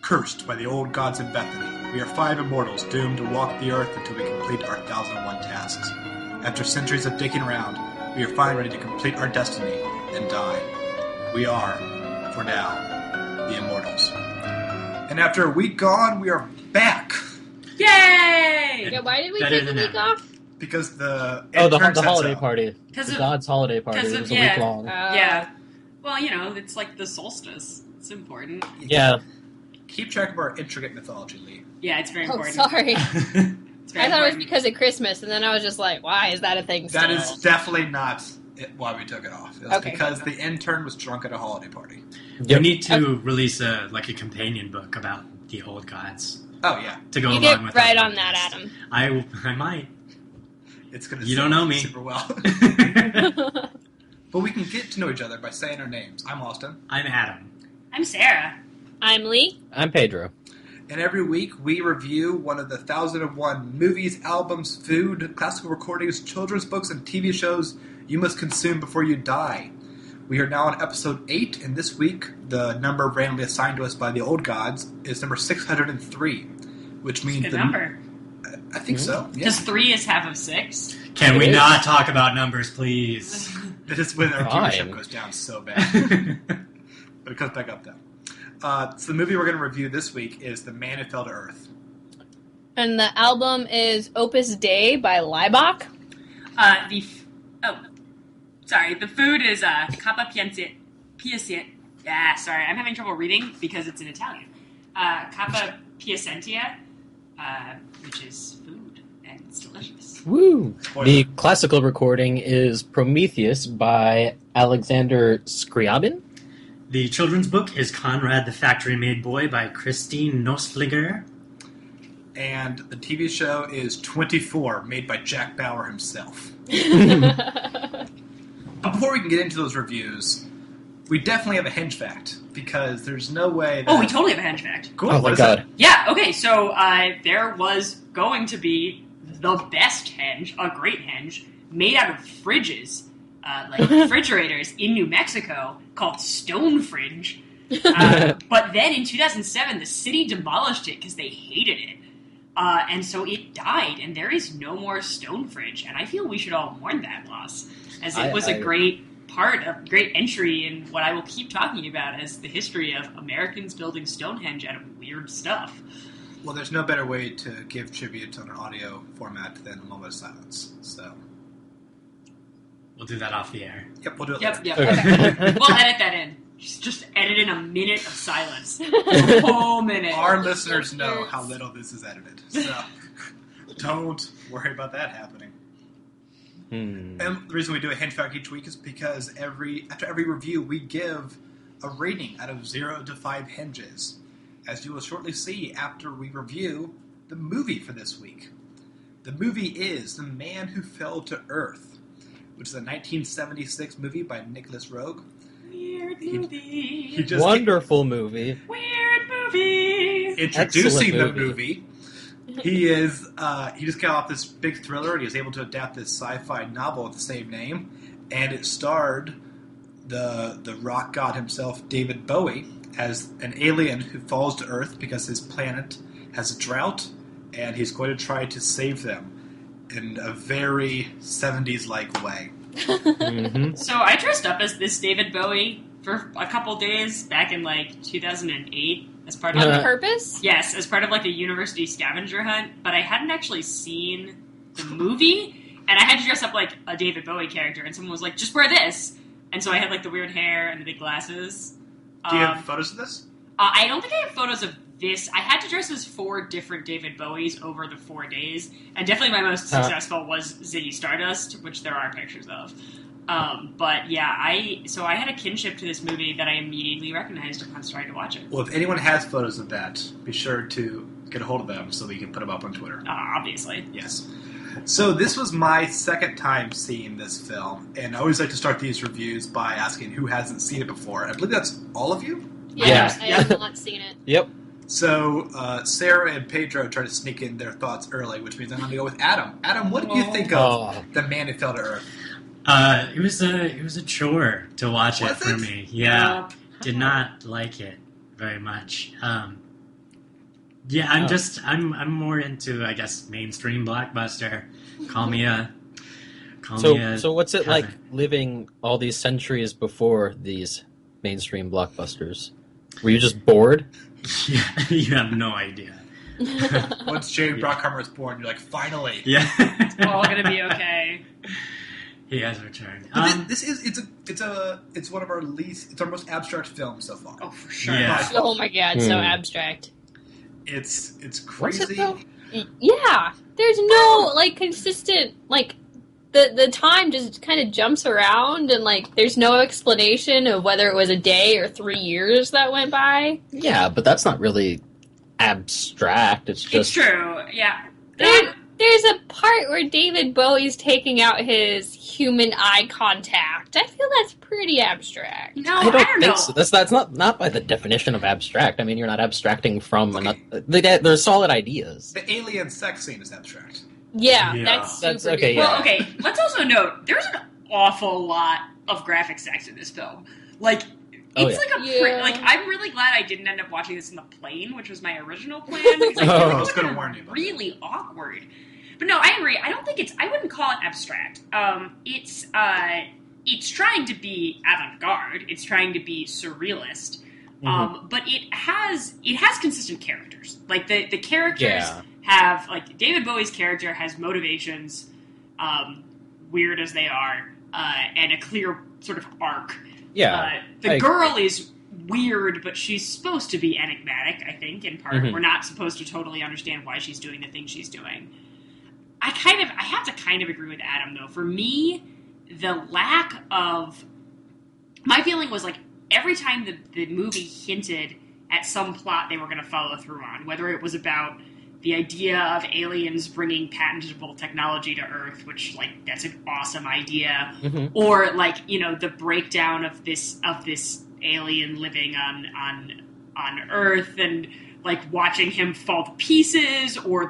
Cursed by the old gods in Bethany, we are 5 immortals doomed to walk the earth until we complete our 1001 tasks. After centuries of digging around, we are finally ready to complete our destiny and die. We are, for now, the Immortals. And after a week gone, we are back! Yay! Yeah, why did we take a week off? Because the holiday party. The God's holiday party. It was a week long. Yeah. Well, it's like the solstice. It's important. Yeah. Keep track of our intricate mythology, Lee. Yeah, it's very important. Sorry. I thought it was because of Christmas, and then I was just like, why is that a thing still? That is definitely not why we took it off. It was because the intern was drunk at a holiday party. You need to release a companion book about the old gods. Oh, yeah. To go you along get with right on that, Adam. I might. It's gonna. You don't know me super well. But we can get to know each other by saying our names. I'm Austin. I'm Adam. I'm Sarah. I'm Lee. I'm Pedro. And every week we review one of the 1001 movies, albums, food, classical recordings, children's books, and TV shows you must consume before you die. We are now on episode 8, and this week the number randomly assigned to us by the old gods is number 603, which means Good number. I think so. Yeah. Because 3 is half of 6. Can we not talk about numbers, please? That is when our viewership goes down so bad. But it comes back up, though. So the movie we're going to review this week is The Man Who Fell to Earth. And the album is Opus Dei by Leibach. The food is Coppa Piacentina. Yeah, sorry, I'm having trouble reading because it's in Italian. Coppa Piacentina, which is food, and it's delicious. Woo! The classical recording is Prometheus by Alexander Scriabin. The children's book is Conrad the Factory-Made Boy by Christine Nosliger. And the TV show is 24, made by Jack Bauer himself. But before we can get into those reviews, we definitely have a hinge fact, because there's no way that... Oh, we totally have a hinge fact. Cool. Oh my god. Yeah, okay, so there was going to be the best henge, a great henge, made out of fridges, like refrigerators in New Mexico, called Stone Fridge. But then in 2007, the city demolished it because they hated it. And so it died, and there is no more Stone Fridge. And I feel we should all mourn that loss, as it was a great part, a great entry in what I will keep talking about as the history of Americans building Stonehenge out of weird stuff. Well, there's no better way to give tribute on an audio format than a moment of silence, so... We'll do that off the air. Yep, we'll do it Yep. Okay. We'll edit that in. Just edit in a minute of silence. A whole minute. Our listeners know how little this is edited, so don't worry about that happening. And the reason we do a hinge fact each week is because after every review, we give a rating out of 0 to 5 hinges, as you will shortly see after we review the movie for this week. The movie is The Man Who Fell to Earth, which is a 1976 movie by Nicholas Roeg. Weird movie. Wonderful movie. Weird movie. Introducing the movie. He just got off this big thriller, and he was able to adapt this sci-fi novel with the same name, and it starred the rock god himself, David Bowie, as an alien who falls to Earth because his planet has a drought, and he's going to try to save them in a very 70s-like way. So I dressed up as this David Bowie for a couple days back in 2008 as part of On purpose? Yes, as part of a university scavenger hunt, but I hadn't actually seen the movie, and I had to dress up like a David Bowie character, and someone was like, just wear this. And so I had the weird hair and the big glasses. Do you have photos of this? I don't think I have photos of this. I had to dress as 4 different David Bowies over the 4 days, and definitely my most successful was Ziggy Stardust, which there are pictures of. But yeah, I had a kinship to this movie that I immediately recognized upon starting to watch it. Well, if anyone has photos of that, be sure to get a hold of them so we can put them up on Twitter. Obviously. Yes. So this was my second time seeing this film, and I always like to start these reviews by asking who hasn't seen it before. I believe that's all of you? Yeah. I have not seen it. Yep. So Sarah and Pedro tried to sneak in their thoughts early, which means I'm going to go with Adam. Adam, what did you think of The Man Who Fell to Earth? It was a chore to watch it for me. Yeah, did not like it very much. Yeah, I'm more into, I guess, mainstream blockbuster. Call me a. So what's it like living all these centuries before these mainstream blockbusters? Were you just bored? Yeah, you have no idea. Once Jane Brockheimer was born, you're like, finally. Yeah. It's all gonna be okay. He has returned. It's one of our it's our most abstract films so far. Oh, for sure. Yeah. Oh my god, so abstract. It's crazy. What's it though? Yeah, there's no like consistent like the time just kind of jumps around and like there's no explanation of whether it was a day or 3 years that went by. Yeah, but that's not really abstract. It's just It's true, yeah. There's a part where David Bowie's taking out his human eye contact. I feel that's pretty abstract. No, I don't know. think so. That's not by the definition of abstract. I mean, you're not abstracting from they're solid ideas. The alien sex scene is abstract. Yeah, Yeah. that's okay. Well, Yeah. okay, let's also note, there's an awful lot of graphic sex in this film. Like, it's I'm really glad I didn't end up watching this in the plane, which was my original plan. Because I was going to warn you about really awkward. But no, I agree. I wouldn't call it abstract. It's trying to be avant-garde. It's trying to be surrealist. But it has consistent characters. Like, the characters have, like, David Bowie's character has motivations, weird as they are, and a clear sort of arc. Yeah. The girl is weird, but she's supposed to be enigmatic, I think, in part. We're not supposed to totally understand why she's doing the things she's doing. I have to kind of agree with Adam, though. For me, the lack of... My feeling was, like, every time the movie hinted at some plot they were going to follow through on, whether it was about the idea of aliens bringing patentable technology to Earth, which, like, that's an awesome idea, or, like, you know, the breakdown of this alien living on Earth, and, like, watching him fall to pieces, or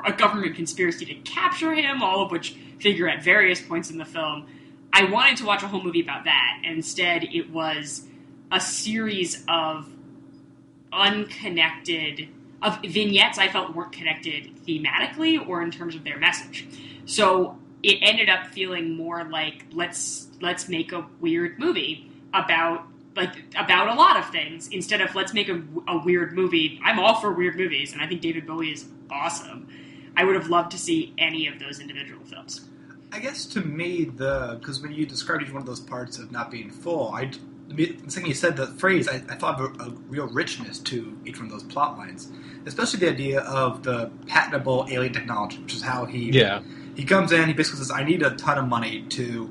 a government conspiracy to capture him, all of which figure at various points in the film. I wanted to watch a whole movie about that, and instead it was a series of unconnected... of vignettes I felt weren't connected thematically or in terms of their message. So it ended up feeling more like, let's make a weird movie about a lot of things, instead of let's make a weird movie. I'm all for weird movies, and I think David Bowie is awesome. I would have loved to see any of those individual films. I guess to me, because when you described each one of those parts of not being full, the second you said the phrase, I thought of a real richness to each one of those plot lines. Especially the idea of the patentable alien technology, which is how he comes in, he basically says, I need a ton of money to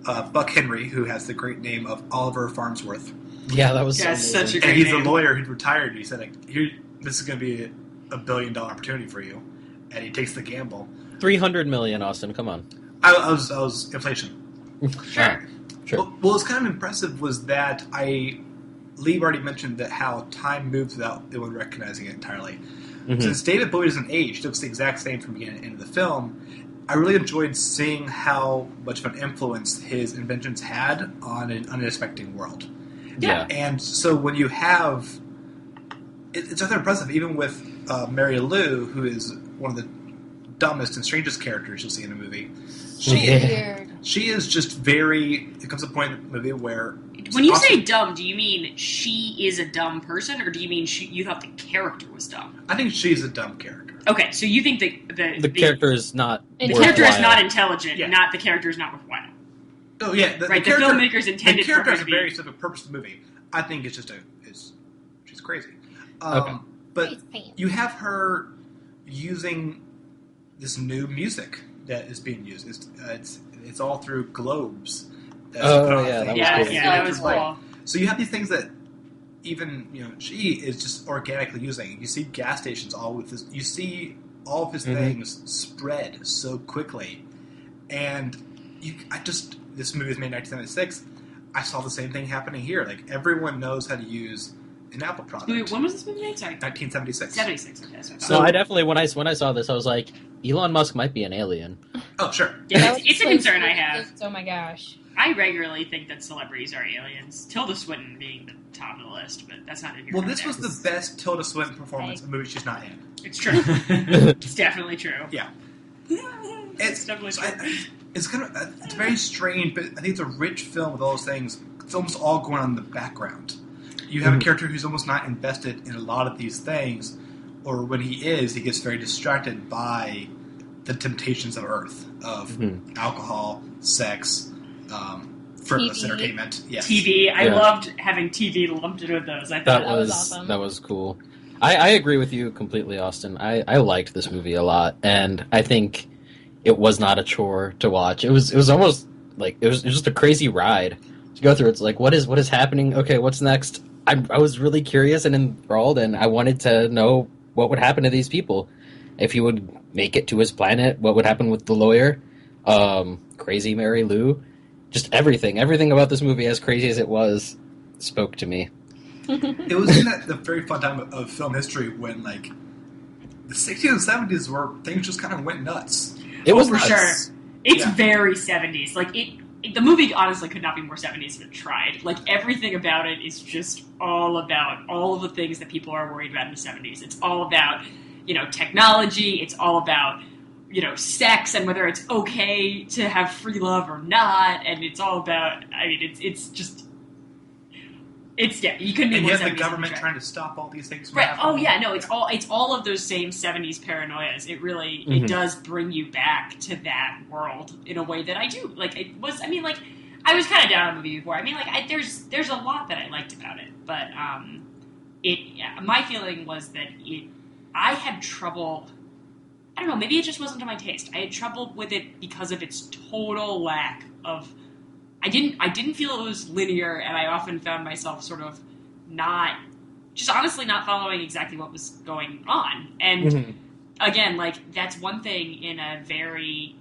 Buck Henry, who has the great name of Oliver Farnsworth. Yeah, that was such a great And he's name. a lawyer who'd retired, and he said, like, this is going to be $1 billion opportunity for you. And he takes the gamble. 300 million, Austin, come on. I was inflation. Sure. Sure. What was kind of impressive was that Lee already mentioned that how time moves without anyone recognizing it entirely. Since David Bowie doesn't age, looks the exact same from beginning to end of the film, I really enjoyed seeing how much of an influence his inventions had on an unexpected world. Yeah. And so when you have... It's rather impressive, even with Mary Lou, who is one of the dumbest and strangest characters you'll see in a movie. She is just very... It comes to a point in the movie where... When you say dumb, do you mean she is a dumb person, or do you mean you thought the character was dumb? I think she's a dumb character. Okay, so you think the character is not the character is worthwhile. not intelligent, not the character is not worthwhile. Oh yeah, the filmmakers intended the character for her has to a be... very specific purpose in the movie. I think it's just she's crazy. Okay. But you have her using this new music that is being used. It's all through globes. That was cool. So you have these things that even she is just organically using. You see gas stations all with this. You see all of his things spread so quickly, and this movie was made in 1976. I saw the same thing happening here. Like, everyone knows how to use an Apple product. Wait, when was this movie made? Sorry, 1976. 76. Okay, so I definitely when I saw this, I was like, Elon Musk might be an alien. Oh, sure. Yeah, it's a concern I have. Oh my gosh. I regularly think that celebrities are aliens. Tilda Swinton being the top of the list, but that's not in here. Well, this was the best Tilda Swinton performance in a movie she's not in. It's true. It's definitely true. Yeah. It's definitely true. It's very strange, but I think it's a rich film with all those things. It's almost all going on in the background. You have a character who's almost not invested in a lot of these things, or when he is, he gets very distracted by the temptations of Earth, of alcohol, sex, frivolous entertainment. Yes. TV. I loved having TV lumped in with those. I thought that was awesome. That was cool. I agree with you completely, Austin. I liked this movie a lot, and I think it was not a chore to watch. It was almost like it was just a crazy ride to go through. It's like what is happening? Okay, what's next? I was really curious and enthralled, and I wanted to know what would happen to these people. If he would make it to his planet, what would happen with the lawyer? Crazy Mary Lou? Just everything about this movie, as crazy as it was, spoke to me. It was in the very fun time of film history when, like, the 60s and 70s where things just kind of went nuts. It was for nuts. sure. It's very 70s. Like, the movie honestly could not be more 70s if it tried. Like, everything about it is just all about all of the things that people are worried about in the 70s. It's all about, technology. It's all about, sex and whether it's okay to have free love or not. And it's all about, it's just... you couldn't be more 70s. And yet the government trying to stop all these things from right. happening. Oh, yeah, no, it's all of those same 70s paranoias. It really, it does bring you back to that world in a way that I do. Like, I was kind of down on the movie before. There's a lot that I liked about it. But, my feeling was that I had trouble, I don't know, maybe it just wasn't to my taste. I had trouble with it because of its total lack of... I didn't feel it was linear, and I often found myself sort of honestly not following exactly what was going on. And again, like, that's one thing in a very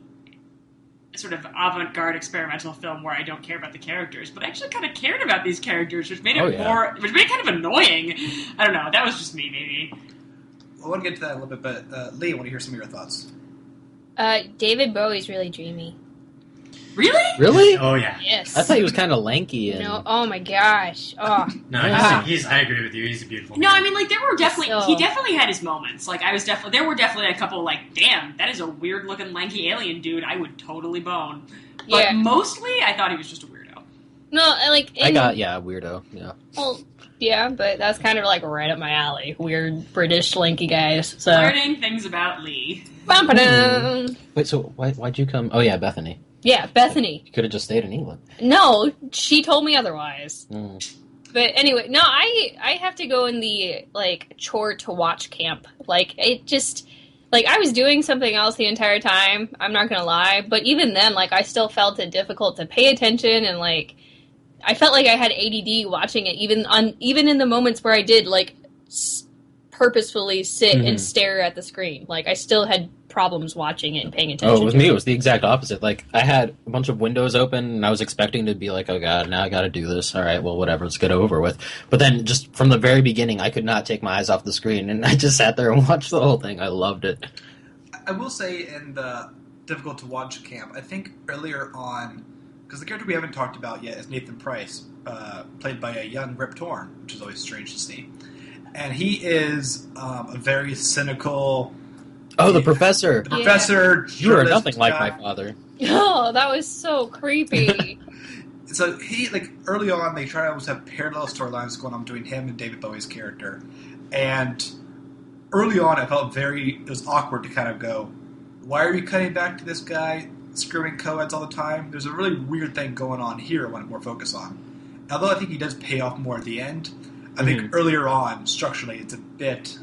sort of avant-garde experimental film where I don't care about the characters, but I actually kind of cared about these characters, which made it which made it kind of annoying. I don't know, that was just me, maybe. I want to get to that in a little bit, but Lee, I want to hear some of your thoughts. David Bowie's really dreamy. Really? Really? Oh, yeah. Yes. I thought he was kind of lanky. And... No, oh my gosh. Oh. No, I agree with you. He's a beautiful man. No, there were definitely, he definitely had his moments. Like, there were definitely a couple, like, damn, that is a weird-looking lanky alien dude I would totally bone. But mostly, I thought he was just a weirdo. No, like... weirdo, yeah. Well, yeah, but that's kind of, like, right up my alley. Weird British lanky guys, so... Learning things about Lee. Wait, so why'd you come... Oh, yeah, Bethany. Yeah, Bethany. You could have just stayed in England. No, she told me otherwise. But anyway, no, I have to go in the, like, chore to watch camp. Like, it just... Like, I was doing something else the entire time, I'm not gonna lie. But even then, like, I still felt it difficult to pay attention, and, like... I felt like I had ADD watching it, even in the moments where I did, like, purposefully sit and stare at the screen. Like, I still had problems watching it and paying attention. Oh, with me, it was the exact opposite. Like, I had a bunch of windows open, and I was expecting to be like, oh god, now I gotta do this. All right, well, whatever, let's get it over with. But then, just from the very beginning, I could not take my eyes off the screen, and I just sat there and watched the whole thing. I loved it. I will say, in the difficult to watch camp, I think earlier on, because the character we haven't talked about yet is Nathan Price, played by a young Rip Torn, which is always strange to see. And he is a very cynical... Oh, the professor. The professor. You are nothing like my father. Oh, that was so creepy. So he, like, early on, they try to almost have parallel storylines going on between him and David Bowie's character. And early on, I felt it was awkward to kind of go, why are you cutting back to this guy screwing co-eds all the time? There's a really weird thing going on here I want more focus on. Although I think he does pay off more at the end, I think earlier on, structurally, it's a bit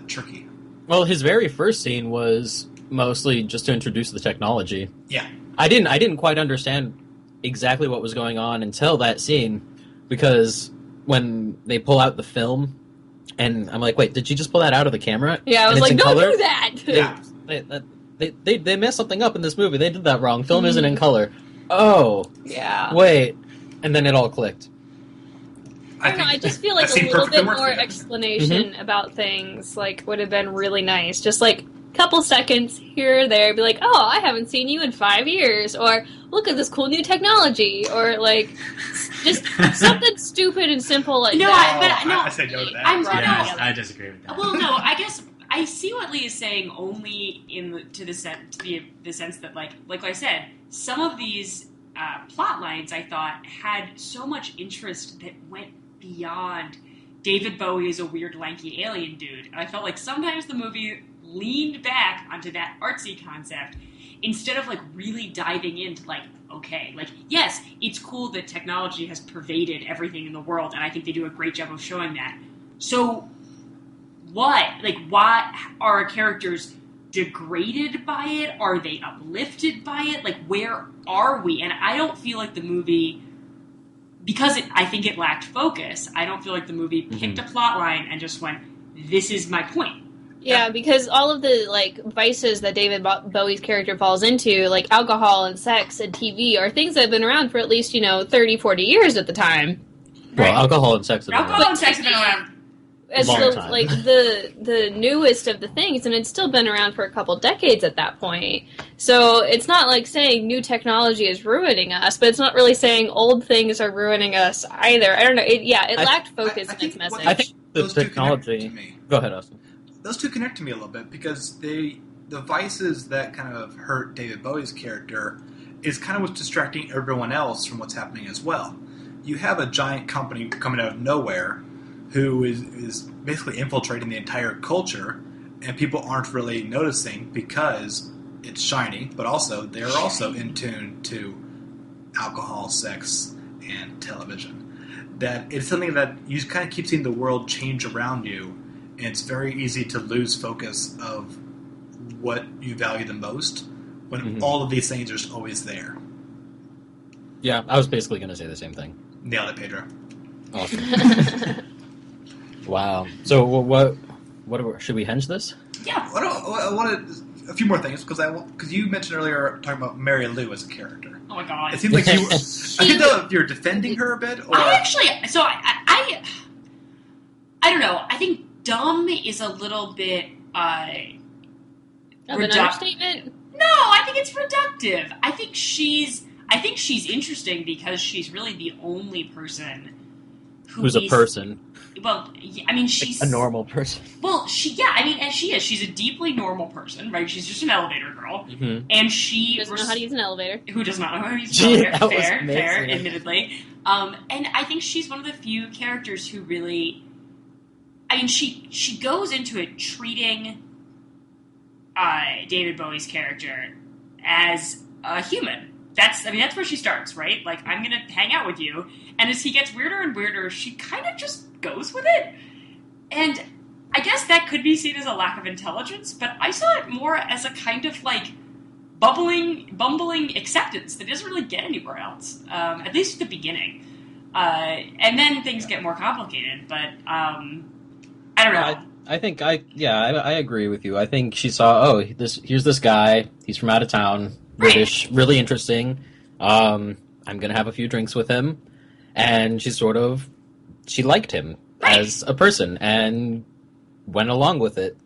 tricky. Well, his very first scene was mostly just to introduce the technology. Yeah. I didn't quite understand exactly what was going on until that scene, because when they pull out the film, and I'm like, wait, did she just pull that out of the camera? Yeah, I was like, don't do that! Yeah. They messed something up in this movie. They did that wrong. Film isn't in color. Oh. Yeah. Wait. And then it all clicked. I don't know, I just feel like a little bit more explanation about things, like, would have been really nice. Just, like, couple seconds here or there, be like, oh, I haven't seen you in 5 years, or look at this cool new technology, or like just something stupid and simple like that. I say no to that. I disagree with that. Well, no, I guess I see what Lee is saying only to the sense that, like I said, some of these plot lines I thought had so much interest that went beyond David Bowie is a weird, lanky alien dude. And I felt like sometimes the movie leaned back onto that artsy concept instead of, like, really diving into, like, okay, like, yes, it's cool that technology has pervaded everything in the world, and I think they do a great job of showing that. So, what? Like, why are our characters degraded by it? Are they uplifted by it? Like, where are we? And I don't feel like the movie, because I think it lacked focus, I don't feel like the movie picked a plot line and just went, this is my point. Yeah, because all of the, like, vices that David Bowie's character falls into, like alcohol and sex and TV, are things that have been around for at least, 30, 40 years at that time. Well, alcohol and sex have been around. Have been around. As the newest of the things, and it's still been around for a couple decades at that point. So it's not like saying new technology is ruining us, but it's not really saying old things are ruining us either. I don't know. It lacked focus in its message. I think the technology... Go ahead, Austin. Those two connect to me a little bit because the vices that kind of hurt David Bowie's character is kind of what's distracting everyone else from what's happening as well. You have a giant company coming out of nowhere who is basically infiltrating the entire culture, and people aren't really noticing because it's shiny, but also they're also in tune to alcohol, sex, and television. That it's something that you kind of keep seeing the world change around you, and it's very easy to lose focus of what you value the most when all of these things are just always there. Yeah, I was basically going to say the same thing. Nailed it, Pedro. Awesome. Wow. So what should we henge this? Yeah. I wanted a few more things because you mentioned earlier talking about Mary Lou as a character. Oh my god. It seemed like you were, I didn't know if you're defending her a bit or I don't know. I think dumb is a little bit an understatement? No, I think it's reductive. I think she's interesting because she's really the only person who's a person. Well, I mean, she's a normal person. Well, and she is. She's a deeply normal person, right? She's just an elevator girl, and she doesn't know how to use an elevator. Who does not know how to use an elevator? Fair, admittedly. And I think she's one of the few characters who really, I mean, she goes into it treating David Bowie's character as a human. That's where she starts, right? Like, I'm gonna hang out with you, and as he gets weirder and weirder, she kind of just goes with it. And I guess that could be seen as a lack of intelligence, but I saw it more as a kind of, like, bumbling acceptance that doesn't really get anywhere else, at least at the beginning. And then things get more complicated, but I don't know. I think I agree with you. I think she saw, here's this guy, he's from out of town, British, really interesting. I'm gonna have a few drinks with him, and she liked him as a person and went along with it.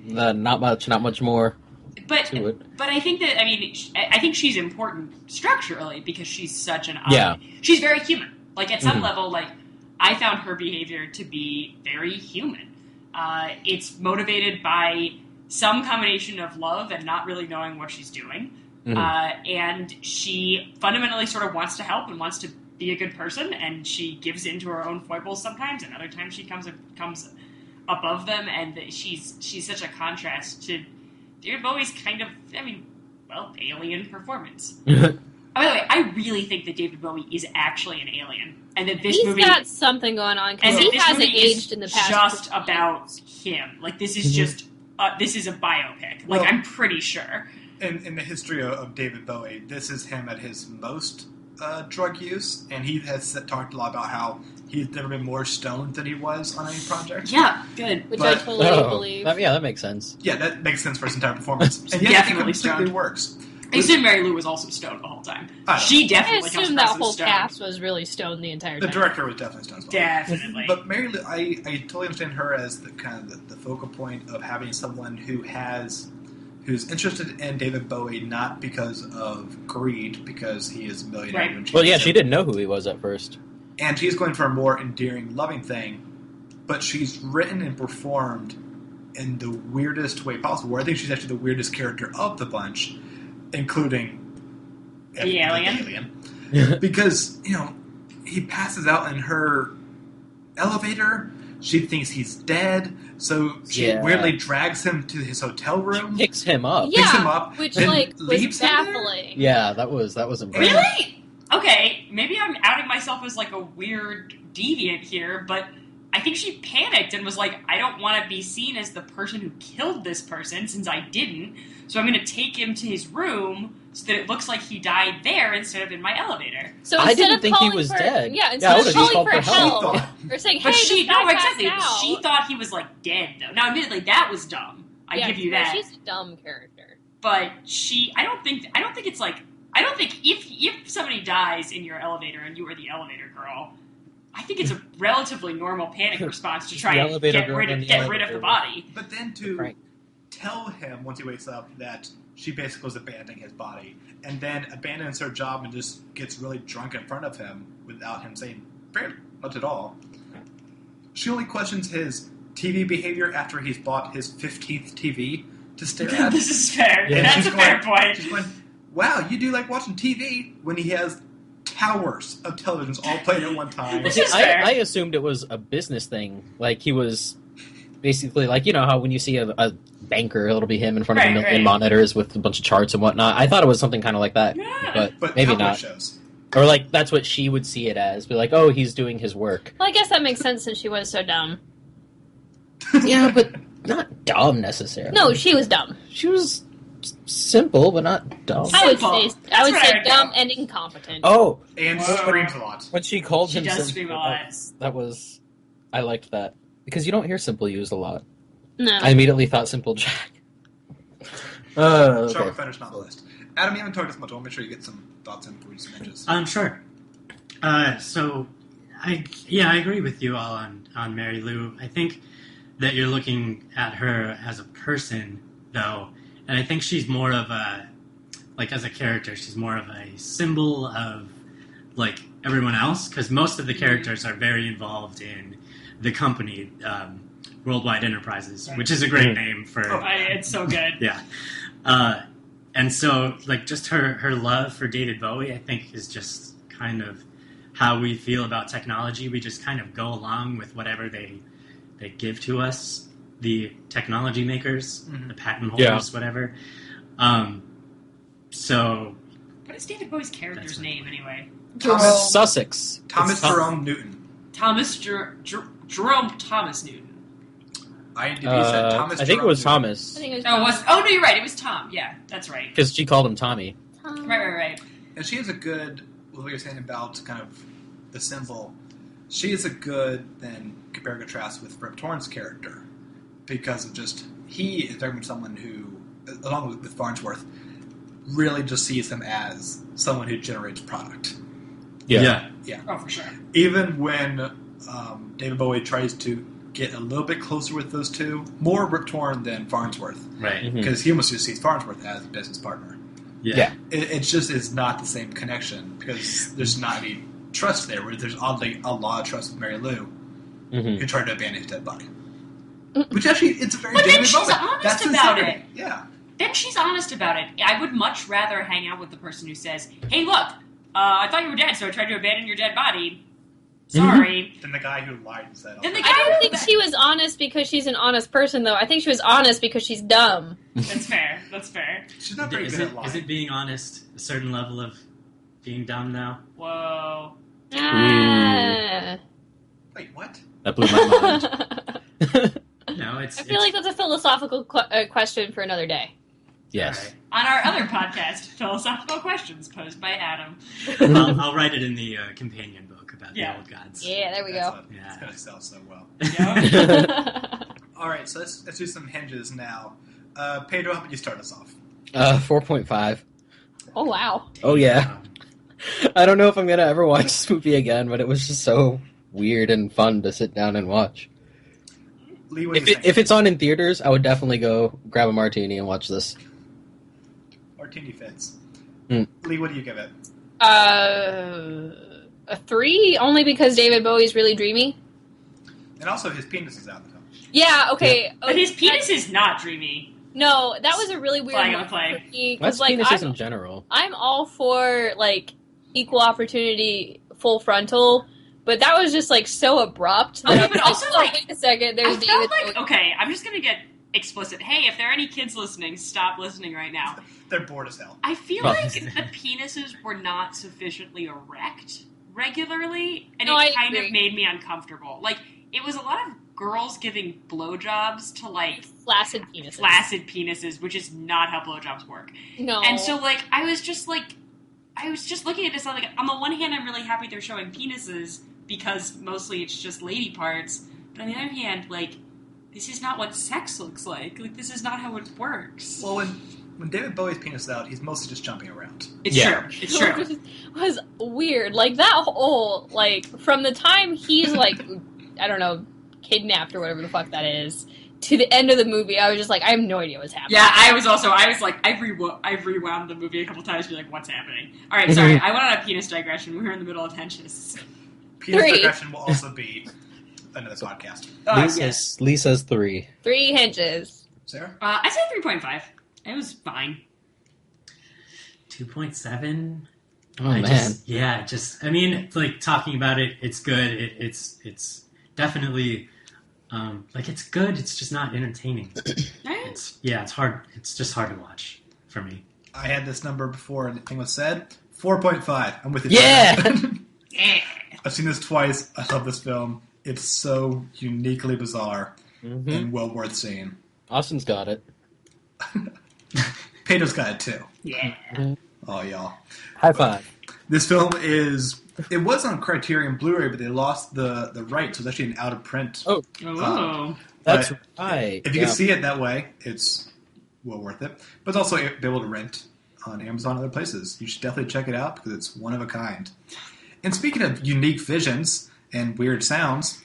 Not much more to it. But I think that I think she's important structurally because she's such an she's very human. Like, at some level, like, I found her behavior to be very human. It's motivated by some combination of love and not really knowing what she's doing. And she fundamentally sort of wants to help and wants to be a good person, and she gives in to her own foibles sometimes, and other times she comes above them, and she's such a contrast to David Bowie's kind of, alien performance. By the way, I really think that David Bowie is actually an alien, and that this movie... He's got something going on, because he hasn't aged in the past. Just about him. Like, this is just... this is a biopic. Like, I'm pretty sure. In the history of David Bowie, this is him at his most drug use, and he has talked a lot about how he's never been more stoned than he was on any project. Yeah, good. Which I totally believe. That makes sense. Yeah, that makes sense for his entire performance. And definitely it completely works. I assume Mary Lou was also stoned the whole time. She I definitely comes assume that across as whole stoned. cast was really stoned the entire time. The director was definitely stoned as well. Definitely. But Mary Lou, I totally understand her as the kind of the focal point of having someone who's interested in David Bowie not because of greed, because he is a millionaire. Right. When Well, yeah, she didn't know who he was at first. And she's going for a more endearing, loving thing, but she's written and performed in the weirdest way possible. I think she's actually the weirdest character of the bunch, including The alien. Because, he passes out in her elevator. She thinks he's dead, so she weirdly drags him to his hotel room. Picks him up. Yeah, picks him up, which then was leaves him there? baffling. Yeah, that was impressive. Really? Okay, maybe I'm outing myself as like a weird deviant here, but I think she panicked and was like, I don't want to be seen as the person who killed this person since I didn't, so I'm going to take him to his room so that it looks like he died there instead of in my elevator. So I instead didn't of think he calling was for, dead. Yeah, I instead would've of just calling for called for help. help, or saying, "Hey, But this she, guy no, passed exactly. out." She thought he was like dead though. Now, admittedly, that was dumb. I give you that. She's a dumb character. But I don't think it's like, I don't think if somebody dies in your elevator and you are the elevator girl, I think it's a relatively normal panic response to try and get rid of the body. But then to tell him once he wakes up that she basically was abandoning his body, and then abandons her job and just gets really drunk in front of him without him saying very much at all. She only questions his TV behavior after he's bought his 15th TV to stare at. This is fair. And That's a fair point. She's going, wow, you do like watching TV when he has towers of televisions all playing at one time. This is fair. I assumed it was a business thing. Like, he was basically, like, you know how when you see a banker, it'll be him in front of a million monitors with a bunch of charts and whatnot. I thought it was something kind of like that, but maybe not. Shows. Or, like, that's what she would see it as. Be like, oh, he's doing his work. Well, I guess that makes sense since she was so dumb. Yeah, but not dumb, necessarily. No, she was dumb. She was simple, but not dumb. I would say dumb go. and incompetent. Oh! And screams a lot. When she called him does simple, scream a lot. that was... I liked that. Because you don't hear simple used a lot. No. I immediately thought Simple Jack. Shall we Okay. finish on the list? Adam, you haven't talked as much. I want to make sure you get some thoughts in before you some edges. Sure. So, I agree with you all on Mary Lou. I think that you're looking at her as a person, though, and I think she's more of a, like, as a character, she's more of a symbol of, like, everyone else, because most of the characters are very involved in the company, Worldwide Enterprises, which is a great name for... it's so good. Yeah. And so, like, just her love for David Bowie, I think, is just kind of how we feel about technology. We just kind of go along with whatever they give to us, the technology makers, the patent holders, whatever. So... What is David Bowie's character's name, anyway? Thomas Sussex. Thomas Jerome Newton. Jerome Thomas Newton. IMDb said Thomas I think it was Jerome Thomas. I think it was Oh, no, you're right. It was Tom. Yeah, that's right. Because she called him Tommy. Right. Newton. And she is a good, what you're saying about kind of the symbol, she is a good, then, compare and contrast with Rip Torn's character. Because of just, he is very much someone who, along with Farnsworth, really just sees him as someone who generates product. Yeah. Oh, for sure. Even when David Bowie tries to get a little bit closer with those two, more Rip Torn than Farnsworth. Right. Because he almost just sees Farnsworth as a business partner. Yeah. It just is not the same connection because there's not any trust there, where there's oddly a lot of trust with Mary Lou, who tried to abandon his dead body. Which actually, it's a very But then genuine she's moment. honest That's about sincerity. it. Yeah. Then she's honest about it. I would much rather hang out with the person who says, hey, look, I thought you were dead, so I tried to abandon your dead body. Sorry. Than the guy who lied and said, Then the I guy don't think she was honest because she's an honest person, though. I think she was honest because she's dumb. That's fair. she's not very Is good it, at lying. is it being honest a certain level of being dumb now? Whoa. Ah. Wait, what? That blew my mind. No, it's... I feel like that's a philosophical question for another day. Yes. On our other podcast, Philosophical Questions, posed by Adam. I'll write it in the companion book about the old gods. Yeah, there we go. It's going to sell so well. Yep. All right, so let's do some hinges now. Pedro, how about you start us off? 4.5. Oh, wow. Oh, yeah. I don't know if I'm going to ever watch this movie again, but it was just so weird and fun to sit down and watch. Lee, If it's on in theaters, I would definitely go grab a martini and watch this. Martini fits. Mm. Lee, what do you give it? A 3, only because David Bowie's really dreamy. And also, his penis is out of the film. Yeah, okay. Yeah. But his penis is not dreamy. No, that was a really weird Flag on moment the flag. for me. That's 'Cause, like, penises in general. I'm all for, like, equal opportunity, full frontal, but that was just, like, so abrupt. That Okay, I was but also, oh, like, wait a second, there's I David felt like, Bowie. okay, I'm just gonna get explicit. Hey, if there are any kids listening, stop listening right now. They're bored as hell. I feel Oh. like the penises were not sufficiently erect regularly, and No, it I kind agree. of made me uncomfortable. Like, it was a lot of girls giving blowjobs to, like, Flaccid penises. flaccid penises, which is not how blowjobs work. No. And so, like, I was just looking at this, I'm like, on the one hand, I'm really happy they're showing penises, because mostly it's just lady parts, but on the other hand, like, this is not what sex looks like. Like, this is not how it works. Well, when David Bowie's penis is out, he's mostly just jumping around. It's Yeah. true. It's true. It was weird. Like, that whole, like, from the time he's, like, I don't know, kidnapped or whatever the fuck that is, to the end of the movie, I was just like, I have no idea what's happening. Yeah, I was like, I've rewound the movie a couple times to be like, what's happening? Alright, sorry, I went on a penis digression. We were in the middle of tensions. Penis 3. digression will also be another podcast. Lee says 3. 3 hinges. Sarah? I said 3.5. It was fine. 2.7. Oh, man. I mean, like, talking about it, it's good. It's definitely, like, it's good. It's just not entertaining. It's hard. It's just hard to watch for me. I had this number before anything was said. 4.5. I'm with you. Yeah! Yeah. I've seen this twice. I love this film. It's so uniquely bizarre Mm-hmm. and well worth seeing. Austin's got it. Pedro's got it too. Yeah. Oh, y'all. High five. This film it was on Criterion Blu-ray, but they lost the rights. So it's actually an out of print. Oh. Oh. That's But right. If you can see it that way, it's well worth it. But it's also be able to rent on Amazon and other places. You should definitely check it out because it's one of a kind. And speaking of unique visions and weird sounds,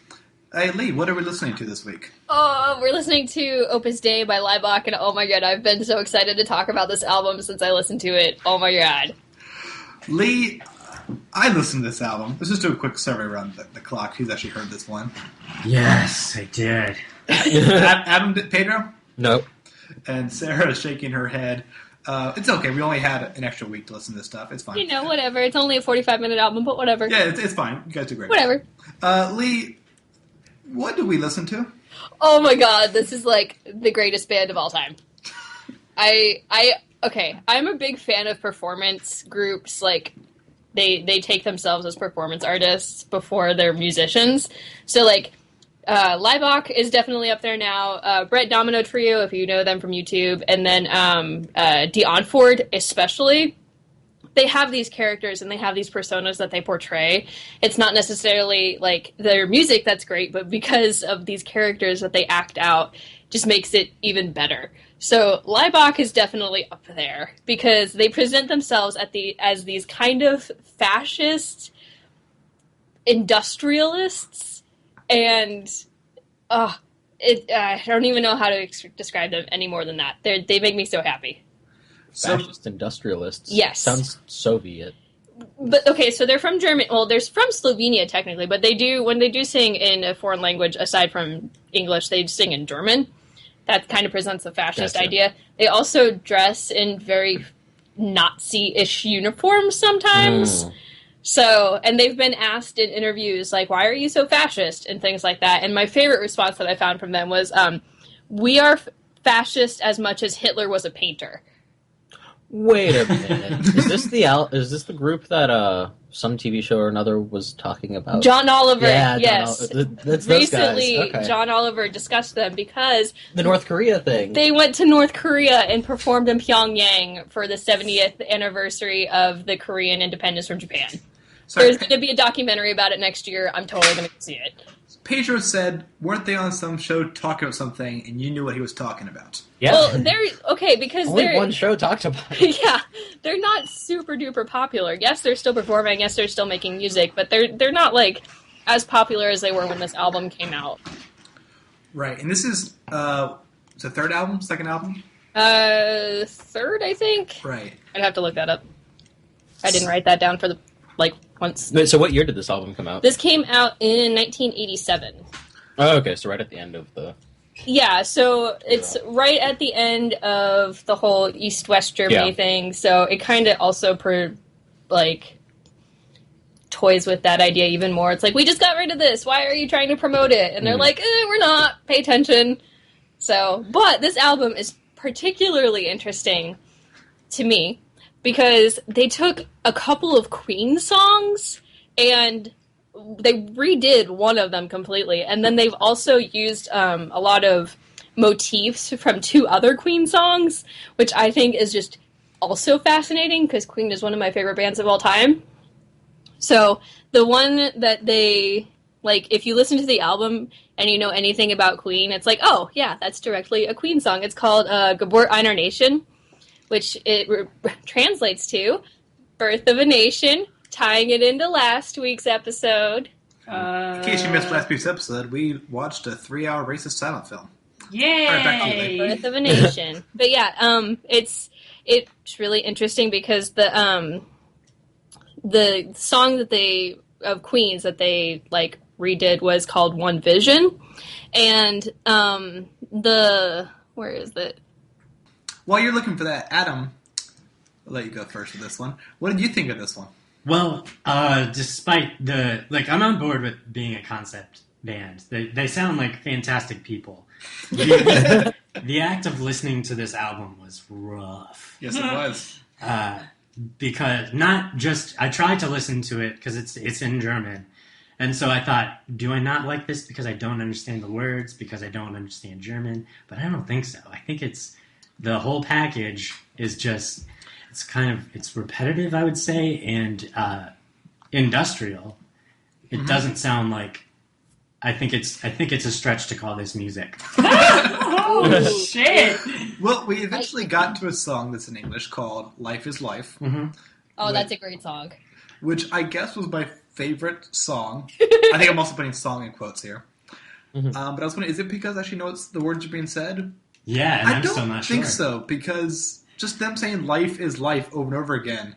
hey Lee, what are we listening to this week? Oh, we're listening to Opus Dei by Leibach, and oh my god, I've been so excited to talk about this album since I listened to it. Oh my god. Lee, I listened to this album. Let's just do a quick survey around the clock. Who's actually heard this one? Yes, I did. Adam, Pedro? Nope. And Sarah is shaking her head. It's okay. We only had an extra week to listen to this stuff. It's fine. You know, whatever. It's only a 45-minute album, but whatever. Yeah, it's fine. You guys do great. Whatever. Lee, what did we listen to? Oh my god, this is like the greatest band of all time. Okay, I'm a big fan of performance groups. Like, they take themselves as performance artists before they're musicians. So, like, Leibach is definitely up there now. Brett Domino Trio, if you know them from YouTube. And then Dion Ford, especially. They have these characters and they have these personas that they portray. It's not necessarily like their music that's great, but because of these characters that they act out, just makes it even better. So Leibach is definitely up there because they present themselves as these kind of fascist industrialists, and I don't even know how to describe them any more than that. They make me so happy. Fascist industrialists. Yes. Sounds Soviet. But okay, so they're from Germany. Well, they're from Slovenia technically, but when they do sing in a foreign language aside from English, they sing in German. That kind of presents a fascist Gotcha. idea. They also dress in very Nazi-ish uniforms sometimes. So, and they've been asked in interviews, like, why are you so fascist? And things like that. And my favorite response that I found from them was, we are fascist as much as Hitler was a painter. Wait a minute. Is this the group that some TV show or another was talking about? John Oliver, Yeah, yes. That's those Recently, guys. Okay. John Oliver discussed them because The North Korea thing. they went to North Korea and performed in Pyongyang for the 70th anniversary of the Korean independence from Japan. There's going to be a documentary about it next year. I'm totally going to see it. Pedro said, weren't they on some show talking about something, and you knew what he was talking about? Yeah. Well, because only one show talked about it. Yeah, they're not super duper popular. Yes, they're still performing. Yes, they're still making music, but they're not like as popular as they were when this album came out. Right, and this is the third album, second album? Third, I think. Right. I'd have to look that up. I didn't write that down for once. Wait, so what year did this album come out? This came out in 1987. Oh, okay, so right at the end of the... Yeah, so it's right at the end of the whole East-West Germany thing, so it kind of also, toys with that idea even more. It's like, we just got rid of this, why are you trying to promote it? And they're like, we're not, pay attention. So, but this album is particularly interesting to me, because they took a couple of Queen songs and they redid one of them completely, and then they've also used a lot of motifs from two other Queen songs, which I think is just also fascinating, because Queen is one of my favorite bands of all time. So the one that they, if you listen to the album and you know anything about Queen, it's like, oh, yeah, that's directly a Queen song. It's called Geburt einer Nation, which it translates to Birth of a Nation, tying it into last week's episode. In case you missed last week's episode, we watched a 3-hour racist silent film. Yay! All right, back to you, Lee. Birth of a Nation. But yeah, it's really interesting because the song of Queen's that they redid was called One Vision, and where is it? While you're looking for that, Adam, I'll let you go first with this one. What did you think of this one? Well, despite I'm on board with being a concept band. They sound like fantastic people. The act of listening to this album was rough. Yes, it was. Because I tried to listen to it because it's in German. And so I thought, do I not like this because I don't understand the words, because I don't understand German? But I don't think so. I think the whole package is just, it's repetitive, I would say, and industrial. It doesn't sound like, I think it's a stretch to call this music. Oh, shit! Well, we eventually got to a song that's in English called Life is Life. Mm-hmm. Oh, that's a great song. Which I guess was my favorite song. I think I'm also putting song in quotes here. Mm-hmm. But I was wondering, is it because I actually know the words are being said? Yeah, and I'm still not sure. I don't think so, because just them saying life is life over and over again,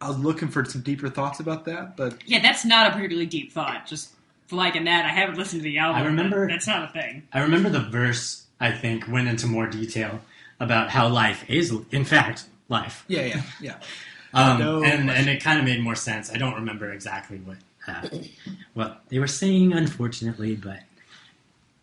I was looking for some deeper thoughts about that, but... Yeah, that's not a particularly deep thought. Just liking that, I haven't listened to the album. That's not a thing. I remember the verse, I think, went into more detail about how life is, in fact, life. Yeah. And it kind of made more sense. I don't remember exactly what they were saying, unfortunately, but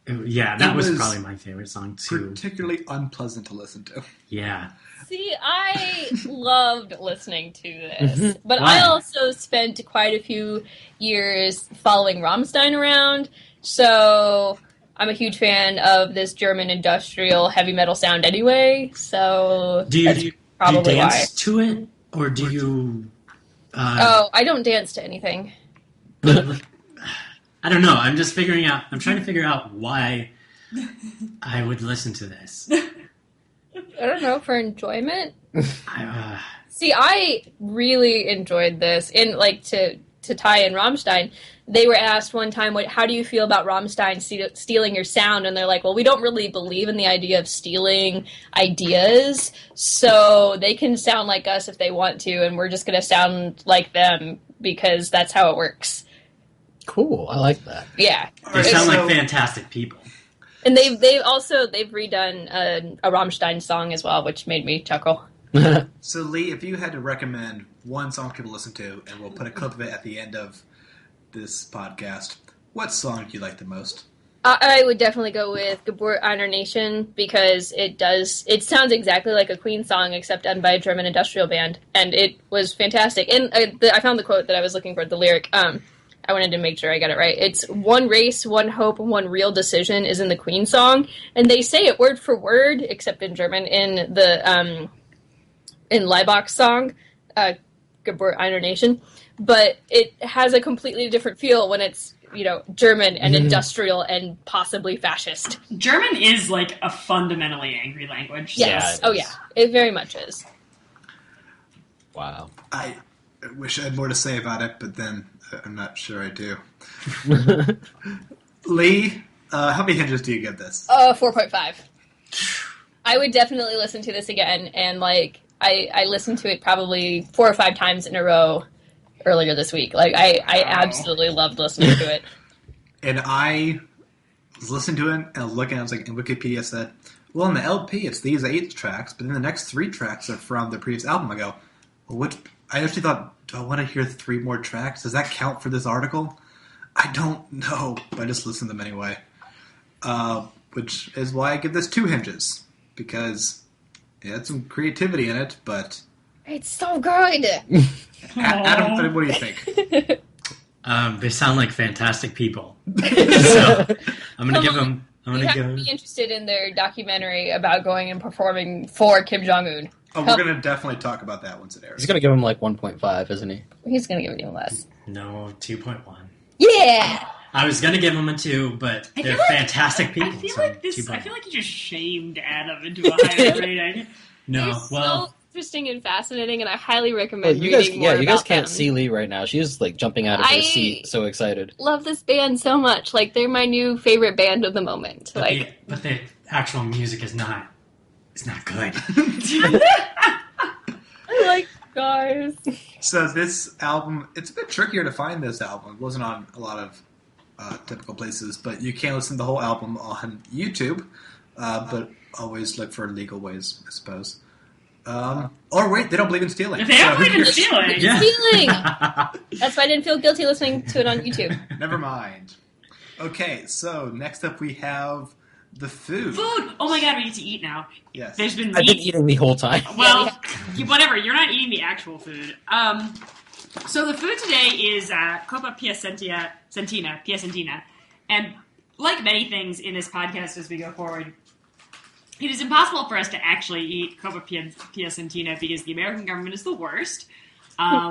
that was probably my favorite song too. Particularly unpleasant to listen to. Yeah. See, I loved listening to this, but Why? I also spent quite a few years following Rammstein around, so I'm a huge fan of this German industrial heavy metal sound anyway, so do you probably dance why. to it, or do you... I don't dance to anything. I don't know, I'm trying to figure out why I would listen to this. I don't know, for enjoyment? I See, I really enjoyed this. And, to tie in Rammstein, they were asked one time, how do you feel about Rammstein stealing your sound? And they're like, well, we don't really believe in the idea of stealing ideas, so they can sound like us if they want to, and we're just going to sound like them because that's how it works. Cool, I like that. Yeah. They sound like fantastic people. And they've redone a Rammstein song as well, which made me chuckle. So, Lee, if you had to recommend one song people listen to, and we'll put a clip of it at the end of this podcast, what song do you like the most? I would definitely go with Geburt einer Nation, because it sounds exactly like a Queen song, except done by a German industrial band, and it was fantastic. And I found the quote that I was looking for, the lyric. I wanted to make sure I got it right. It's one race, one hope, one real decision is in the Queen song, and they say it word for word, except in German, in the in Leibach's song, Geburt einer Nation, but it has a completely different feel when it's, German and industrial and possibly fascist. German is like a fundamentally angry language. Yes. It very much is. Wow. I wish I had more to say about it, but then I'm not sure I do. Lee, how many hinges do you give this? 4.5. I would definitely listen to this again, and I listened to it probably 4 or 5 times in a row earlier this week. I absolutely loved listening to it. And I was listening to it and looking, I was like, and Wikipedia said, well, in the LP, it's these 8 tracks, but then the next 3 tracks are from the previous album. I go, well, I actually thought, do I want to hear 3 more tracks? Does that count for this article? I don't know, but I just listened to them anyway. Which is why I give this 2 hinges, because it had some creativity in it, but... It's so good! Adam, what do you think? They sound like fantastic people. So I'm going to give them... You have to be interested in their documentary about going and performing for Kim Jong-un. Oh, we're going to definitely talk about that once it airs. He's going to give him 1.5, isn't he? He's going to give it even less. No, 2.1. Yeah! I was going to give them a 2, but they're fantastic people. I feel like you just shamed Adam into a higher rating. No, They're so interesting and fascinating, and I highly recommend you guys, reading more you guys about can't them. see Lee right now. She's jumping out of her seat, so excited. Love this band so much. They're my new favorite band of the moment. but the actual music is not good. I like guys. So this album, it's a bit trickier to find this album. It wasn't on a lot of typical places, but you can listen to the whole album on YouTube, but always look for legal ways, I suppose. Or wait, they don't believe in stealing. They don't believe in stealing. Yeah. Stealing! That's why I didn't feel guilty listening to it on YouTube. Never mind. Okay, so next up we have the food. Food! Oh my god, we get to eat now. Yes. There's been I've been eating the whole time. Well, whatever. You're not eating the actual food. So the food today is Coppa Piacentina, and like many things in this podcast as we go forward, it is impossible for us to actually eat Coppa Piacentina because the American government is the worst.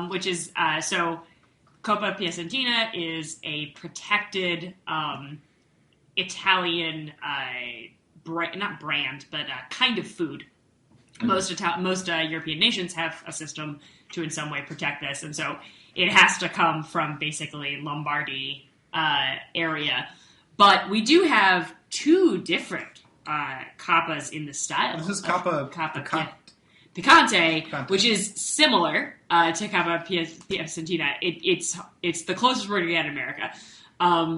Which is so Coppa Piacentina is a protected Italian not brand, but kind of food. Most European nations have a system to in some way protect this, and so it has to come from basically Lombardy area. But we do have 2 different Coppas in the style. This is Coppa Picante, which is similar to Coppa Piacentina. It's the closest we're going to get in America,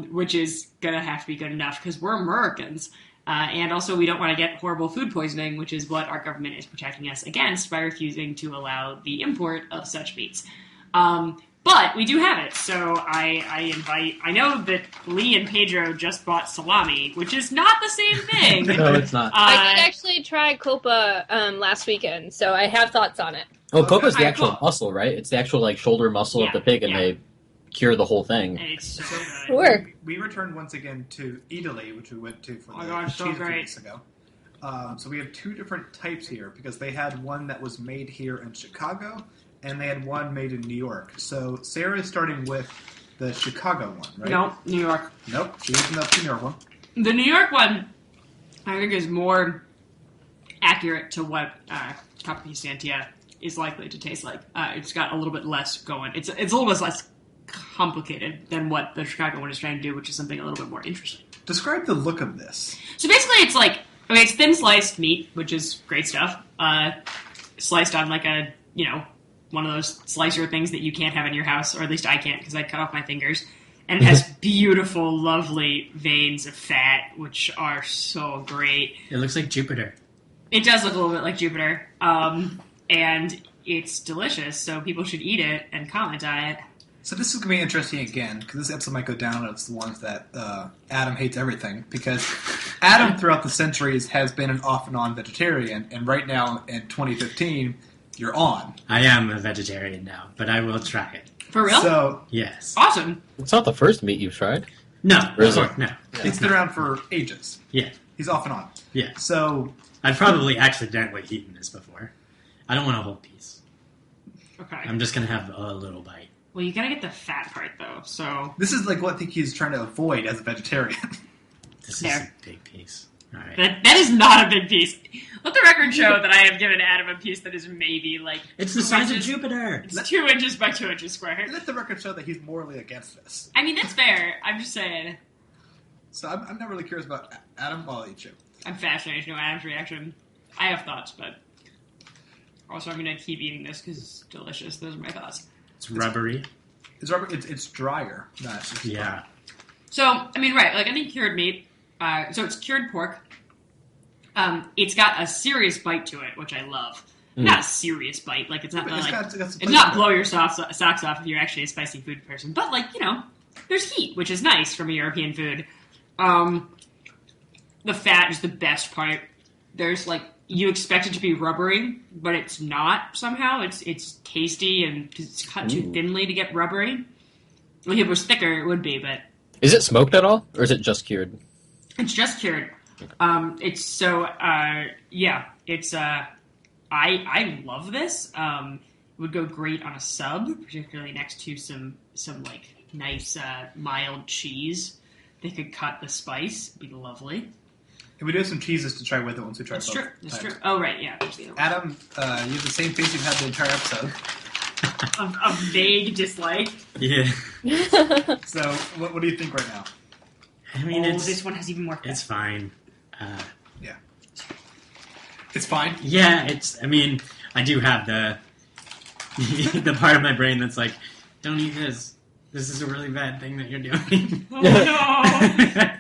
which is going to have to be good enough because we're Americans. And also, we don't want to get horrible food poisoning, which is what our government is protecting us against by refusing to allow the import of such meats. But we do have it, so I know that Lee and Pedro just bought salami, which is not the same thing. No, it's not. I did actually try Coppa last weekend, so I have thoughts on it. Oh, Coppa's the actual cool. muscle, right? It's the actual shoulder muscle of the pig, and they cure the whole thing. It's so good. Sure. We returned once again to Italy, which we went to for Oh my the gosh, so cheese a few great. weeks ago. So we have 2 different types here because they had one that was made here in Chicago, and they had one made in New York. So Sarah is starting with the Chicago one, right? No, New York. Nope, she isn't up to the New York one. The New York one, I think, is more accurate to what Coppa Piacentina is likely to taste like. It's got a little bit less going. It's a little bit less complicated than what the Chicago one is trying to do, which is something a little bit more interesting. Describe the look of this. So basically, it's thin sliced meat, which is great stuff. Sliced on one of those slicer things that you can't have in your house, or at least I can't because I cut off my fingers. And it has beautiful, lovely veins of fat, which are so great. It looks like Jupiter. It does look a little bit like Jupiter. And it's delicious, so people should eat it and comment on it. So this is going to be interesting again, because this episode might go down as the ones that Adam hates everything, because Adam throughout the centuries has been an off and on vegetarian, and right now in 2015, you're on. I am a vegetarian now, but I will try it. For real? So Yes. Awesome. It's not the first meat you've tried. No. Or is it? No. it's been around for ages. Yeah. He's off and on. Yeah. So I've probably accidentally eaten this before. I don't want a whole piece. Okay. I'm just gonna have a little bite. Well, you gotta get the fat part though. So This is like what I think he's trying to avoid as a vegetarian. This is There. a big piece. All right. that is not a big piece. Let the record show that I have given Adam a piece that is maybe like It's the 2 size of inches- Jupiter. It's 2 inches by 2 inches square. Let the record show that he's morally against this. I mean, that's fair. I'm just saying. So I'm not really curious about Adam. I'll eat you. I'm fascinated to know Adam's reaction. I have thoughts, but also I'm gonna keep eating this because it's delicious. Those are my thoughts. It's rubbery. It's drier. No, it's just Yeah. So, I mean, right, like any cured meat, so it's cured pork. It's got a serious bite to it, which I love. Not a serious bite, like it's not But like, got some it's flavor not to blow it. your socks off if you're actually a spicy food person. But like, there's heat, which is nice from a European food. The fat is the best part. There's like, you expect it to be rubbery, but it's not somehow. It's tasty and 'cause it's cut too thinly to get rubbery. If it was thicker, it would be, but Is it smoked at all, or is it just cured? it's just cured. It's so yeah. It's I love this. It would go great on a sub, particularly next to some like nice mild cheese. They could cut the spice. It'd be lovely. And we do have some cheeses to try with it once we try That's both true. That's times. true. Oh right, yeah. There's the other one. Adam, you have the same face you've had the entire episode. A vague dislike. Yeah. So, what do you think right now? I mean, This one has even more fat. it's fine. It's fine. Yeah, I mean, I do have the the part of my brain that's like, don't eat this. This is a really bad thing that you're doing. Oh no!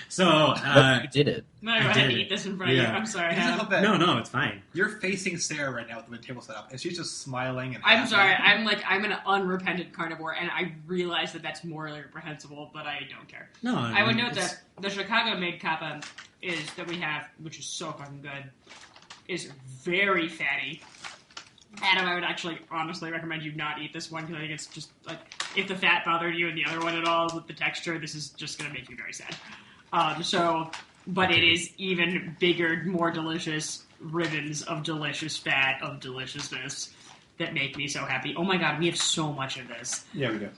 So, You did it. I'm not going did to it. eat this in front of you. Yeah. I'm sorry, Here's Adam. how bad- no, it's fine. You're facing Sarah right now with the table set up, and she's just smiling. And I'm happy. sorry. I'm an unrepentant carnivore, and I realize that that's morally reprehensible, but I don't care. No, I would mean, note it's- that the Chicago-made Coppa that we have, which is so fucking good, is very fatty. Adam, I would actually honestly recommend you not eat this one because I think it's just like if the fat bothered you and the other one at all with the texture, this is just going to make you very sad. But it is even bigger, more delicious ribbons of delicious fat of deliciousness that make me so happy. Oh my god, we have so much of this. Yeah, we do.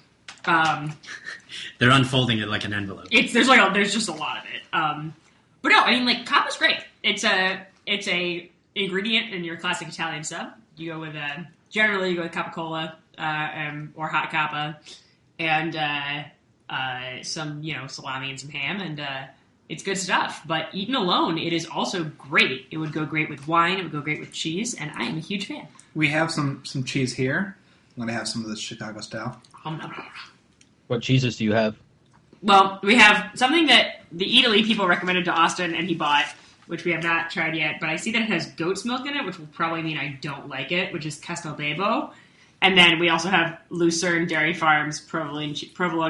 They're unfolding it like an envelope. There's just a lot of it. But no, I mean like Coppa's great. It's a ingredient in your classic Italian sub. You go with generally you go with Coppa Cola or hot Coppa and some salami and some ham and it's good stuff. But eaten alone, it is also great. It would go great with wine. It would go great with cheese, and I am a huge fan. We have some cheese here. I'm going to have some of this Chicago style. What cheeses do you have? Well, we have something that the Italy people recommended to Austin, and he bought, which we have not tried yet. But I see that it has goat's milk in it, which will probably mean I don't like it, which is Castelbebo. And then we also have Lucerne Dairy Farms provolone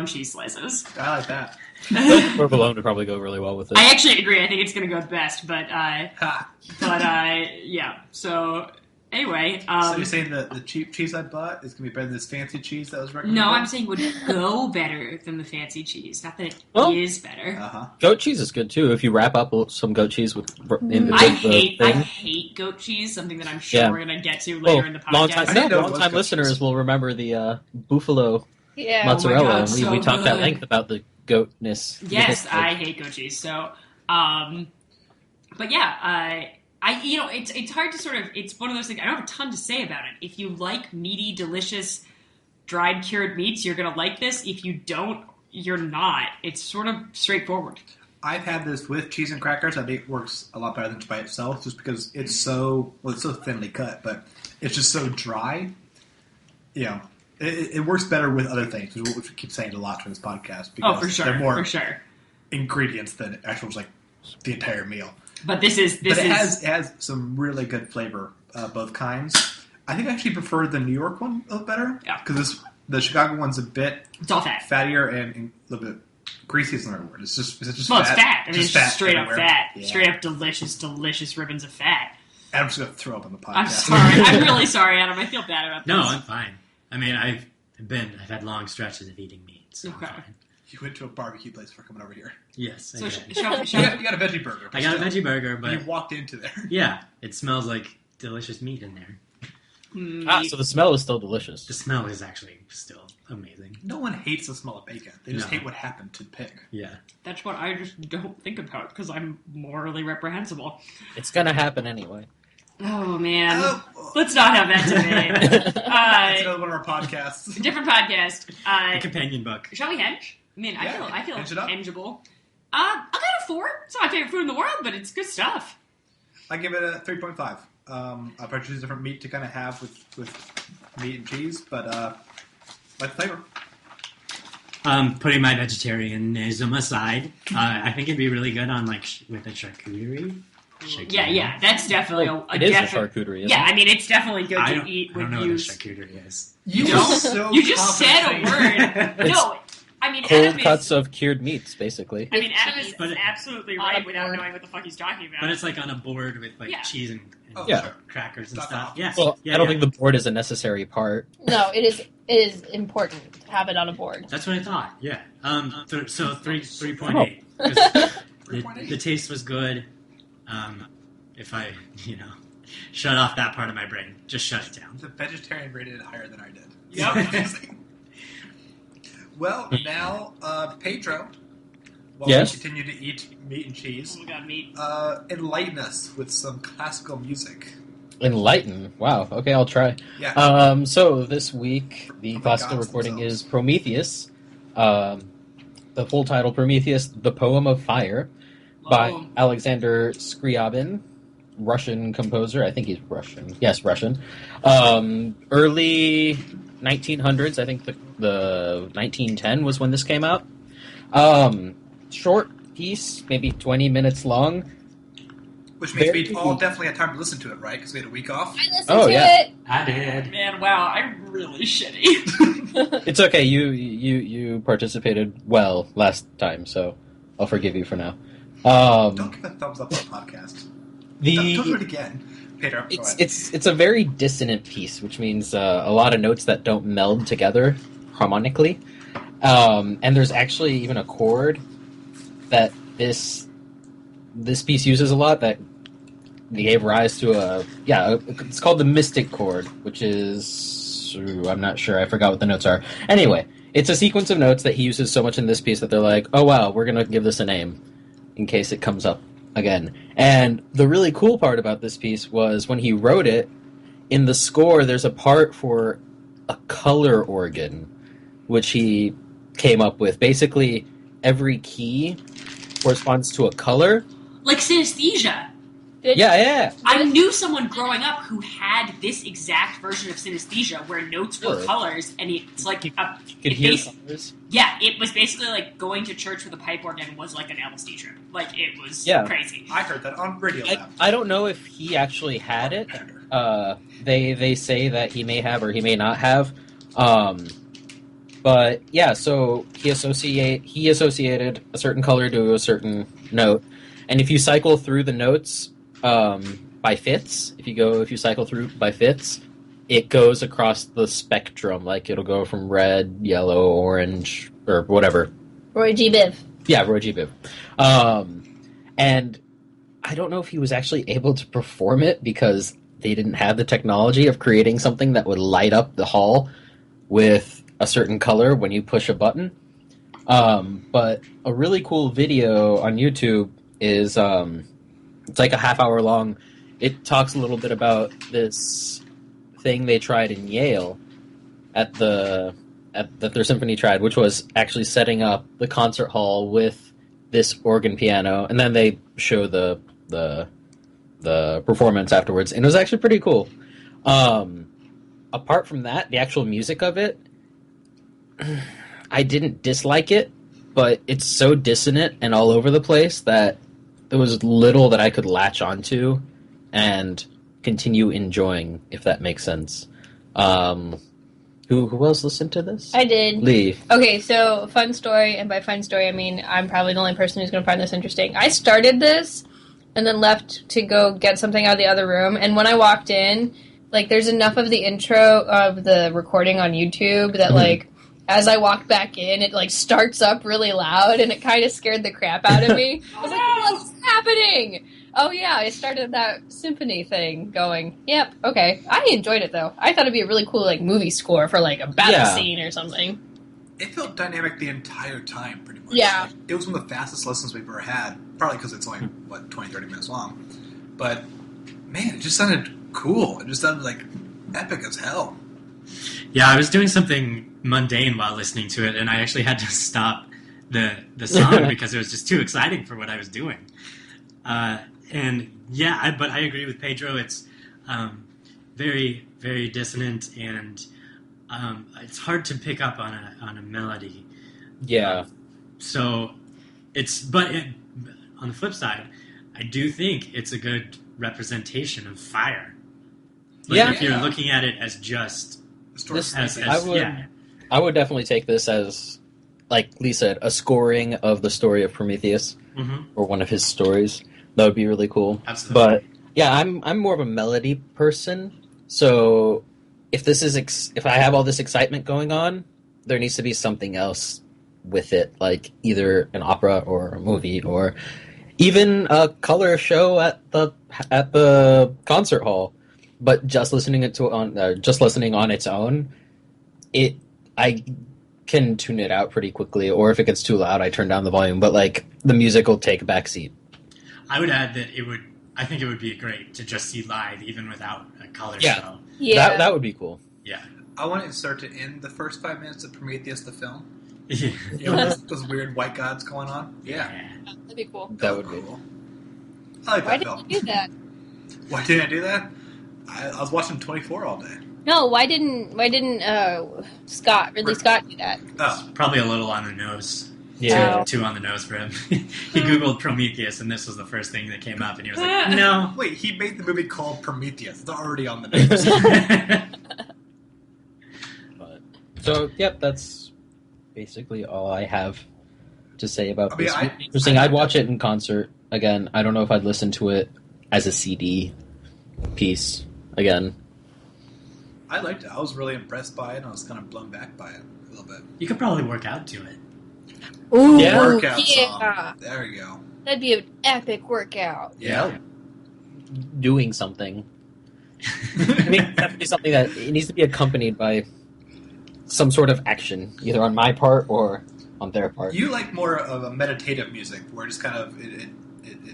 cheese slices. I like that. Provolone would probably go really well with it. I actually agree. I think it's going to go best, but Ha. yeah. So anyway, So you're saying the cheap cheese I bought is going to be better than this fancy cheese that was recommended? no, I'm saying would go better than the fancy cheese. Not that it is Well, better. Uh-huh. Goat cheese is good too. If you wrap up some goat cheese with I the hate goat cheese. Something that I'm sure Yeah. we're going to get to later in the podcast. I didn't know it was long-time goat listeners cheese. will remember the buffalo Yeah. mozzarella. God, and we so talked at good. length about the goatness. Yes, I hate goat cheese. So, but yeah, it's hard to sort of. It's one of those things. I don't have a ton to say about it. If you like meaty, delicious, dried cured meats, you're gonna like this. If you don't, you're not. It's sort of straightforward. I've had this with cheese and crackers. I think it works a lot better than by itself, just because it's so thinly cut, but it's just so dry. It works better with other things, which we keep saying a lot to this podcast. Because Oh, for sure, they're more for sure. ingredients than actual like the entire meal. But this is But it has some really good flavor, both kinds. I think I actually prefer the New York one a little better. Yeah. Because the Chicago one's a bit it's all fat. fattier and a little bit greasy is another word. It's just Well, fat. it's fat. I mean, it's just straight everywhere. up fat. Yeah. Straight up delicious ribbons of fat. Adam's going to throw up on the podcast. I'm sorry. I'm really sorry, Adam. I feel bad about this. No, I'm fine. I mean, I've had long stretches of eating meat, so Okay. I'm fine. You went to a barbecue place before coming over here. Yes, I So did. shall You got a veggie burger. but I got a still. veggie burger, You but walked into there. yeah, it smells like delicious meat in there. So the smell is still delicious. The smell is actually still amazing. No one hates the smell of bacon. They just hate what happened to the pig. Yeah. That's what I just don't think about because I'm morally reprehensible. It's gonna happen anyway. Oh, man. Let's not have that debate. That's another one of our podcasts. Different podcast. A companion book. Shall we henge? I mean, Yeah, I feel henge it up. hengeable. I'll give it a 4. It's not my favorite food in the world, but it's good stuff. I give it a 3.5. I'll probably choose different meat to kind of have with meat and cheese, but like the flavor. Putting my vegetarianism aside, I think it'd be really good on with a charcuterie. Yeah, that's definitely It is a charcuterie, isn't Yeah, it? I mean, it's definitely good to eat I with don't know use. what a charcuterie is. You just said a word. No, I mean, Cold Adam cuts is, of cured meats, basically. I mean, Adam is But- absolutely on right a without board. knowing what the fuck he's talking about. But it's on a board with Yeah. cheese and Yeah. sure, crackers and Stuff stuff. off. Yeah. Well, yeah, I don't yeah. think the board is a necessary part. No, it is important to have it on a board. That's what I thought. Yeah. So 3.8. 'Cause the taste was good. If I shut off that part of my brain, just shut it down. The vegetarian rated it higher than I did. Yep. Well, now, Pedro, while Yes? we continue to eat meat and cheese, Oh my god, meat. enlighten us with some classical music. Enlighten. Wow. Okay, I'll try. Yeah. So this week, the From the classical gods recording themselves. is Prometheus. The full title, Prometheus, The Poem of Fire, by Oh. Alexander Scriabin, Russian composer. I think he's Russian. Yes, Russian. Early 1900s. I think the 1910 was when this came out. Short piece, maybe 20 minutes long. Which means very- we all definitely had time to listen to it, right? Because we had a week off. I listened Oh, to yeah. it. I did. Man, wow, I'm really shitty. It's okay. You participated well last time, so I'll forgive you for now. Don't give a thumbs up on the podcast. Don't do it again. Pedro, go ahead. It's a very dissonant piece, which means a lot of notes that don't meld together harmonically. And there's actually even a chord that this piece uses a lot that gave rise to it's called the mystic chord, which is I'm not sure, I forgot what the notes are. Anyway, it's a sequence of notes that he uses so much in this piece that they're like, oh wow, we're gonna give this a name in case it comes up again. And the really cool part about this piece was when he wrote it, in the score there's a part for a color organ, which he came up with. Basically, every key corresponds to a color. Like synesthesia. Yeah. I knew someone growing up who had this exact version of synesthesia where notes were Really? colors, and it's like You could hear colors. yeah, it was basically like going to church with a pipe organ was like an LSD trip. Like it was Yeah. crazy. I heard that on Radio Lab. I don't know if he actually had it. They say that he may have or he may not have. But yeah, so he associated a certain color to a certain note, and if you cycle through the notes by fifths, if you cycle through by fifths, it goes across the spectrum. Like it'll go from red, yellow, orange, or whatever. Roy G. Biv. Yeah, Roy G. Biv. And I don't know if he was actually able to perform it because they didn't have the technology of creating something that would light up the hall with a certain color when you push a button. But a really cool video on YouTube is it's like a half-hour long. It talks a little bit about this thing they tried in Yale at their symphony tried, which was actually setting up the concert hall with this organ piano, and then they show the performance afterwards, and it was actually pretty cool. Apart from that, the actual music of it, I didn't dislike it, but it's so dissonant and all over the place that there was little that I could latch onto and continue enjoying, if that makes sense. Who else listened to this? I did. Lee. Okay, so fun story, and by fun story I mean I'm probably the only person who's going to find this interesting. I started this and then left to go get something out of the other room, and when I walked in, like, there's enough of the intro of the recording on YouTube that, like, as I walked back in, it, like, starts up really loud, and it kind of scared the crap out of me. I was like, what's happening? Oh yeah, I started that symphony thing going. Yep, okay. I enjoyed it though. I thought it'd be a really cool like movie score for like a battle scene or something. It felt dynamic the entire time, pretty much. Yeah. Like, it was one of the fastest listens we've ever had, probably because it's only, 20, 30 minutes long. But, man, it just sounded cool. It just sounded, like, epic as hell. Yeah, I was doing something mundane while listening to it, and I actually had to stop the song because it was just too exciting for what I was doing. But I agree with Pedro. It's very, very dissonant, and it's hard to pick up on a melody. Yeah. On the flip side, I do think it's a good representation of fire. If you're looking at it as just I would definitely take this as, like Lee said, a scoring of the story of Prometheus, or one of his stories. That would be really cool. Absolutely. But yeah, I'm more of a melody person. So if I have all this excitement going on, there needs to be something else with it, like either an opera or a movie or even a color show at the concert hall. But just listening on its own, I can tune it out pretty quickly. Or if it gets too loud, I turn down the volume. But like the music will take a backseat. I would add that I think it would be great to just see live, even without a color show. Yeah, that would be cool. Yeah, I want to insert it in the first 5 minutes of Prometheus, the film. yeah. You know, those weird white gods going on? Yeah. that'd be cool. That would be cool. I like Why that film. didn't you do that? Why didn't I do that? I was watching 24 all day. No, why didn't Ridley Scott do that? Oh. Probably a little on the nose. Yeah. Too on the nose for him. He Googled Prometheus, and this was the first thing that came up, and he was like, no. Wait, he made the movie called Prometheus. It's already on the nose. So, yep, that's basically all I have to say about this. Interesting. I'd watch it in concert. Again, I don't know if I'd listen to it as a CD piece again. I liked it. I was really impressed by it, and I was kind of blown back by it a little bit. You could probably work out to it. Ooh, Yeah. Workout song. There you go. That'd be an epic workout. Yeah. Doing something. It needs to be something that it needs to be accompanied by some sort of action, either on my part or on their part. You like more of a meditative music, where it just kind of it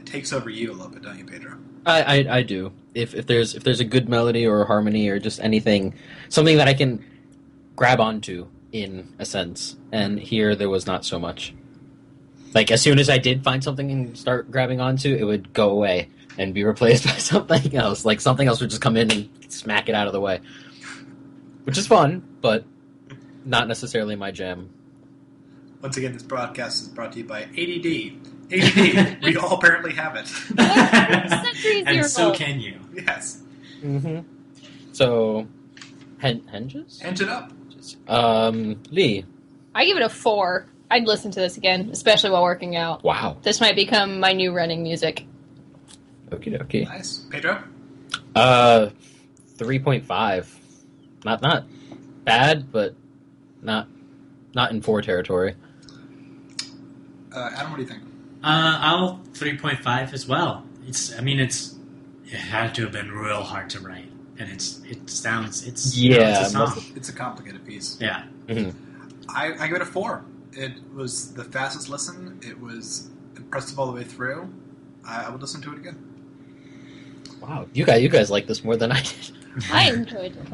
takes over you a little bit, don't you, Pedro? I do. If there's a good melody or a harmony or just anything, something that I can grab onto in a sense. And here there was not so much. Like as soon as I did find something and start grabbing onto, it would go away and be replaced by something else. Like something else would just come in and smack it out of the way, which is fun, but not necessarily my jam. Once again, this broadcast is brought to you by ADD. ADD. We all apparently have it. And so can you. Yes. Mm-hmm. So, Henges? Henge it up. Lee. I give it a 4. I'd listen to this again, especially while working out. Wow. This might become my new running music. Okie dokie. Nice. Pedro? 3.5. Not bad, but not in 4 territory. Adam, what do you think? I'll 3.5 as well. It had to have been real hard to write, and it's a song. It's a complicated piece. Yeah. Mm-hmm. I give it a 4. It was the fastest listen. It was impressive all the way through. I would listen to it again. Wow, you guys like this more than I did. I enjoyed it.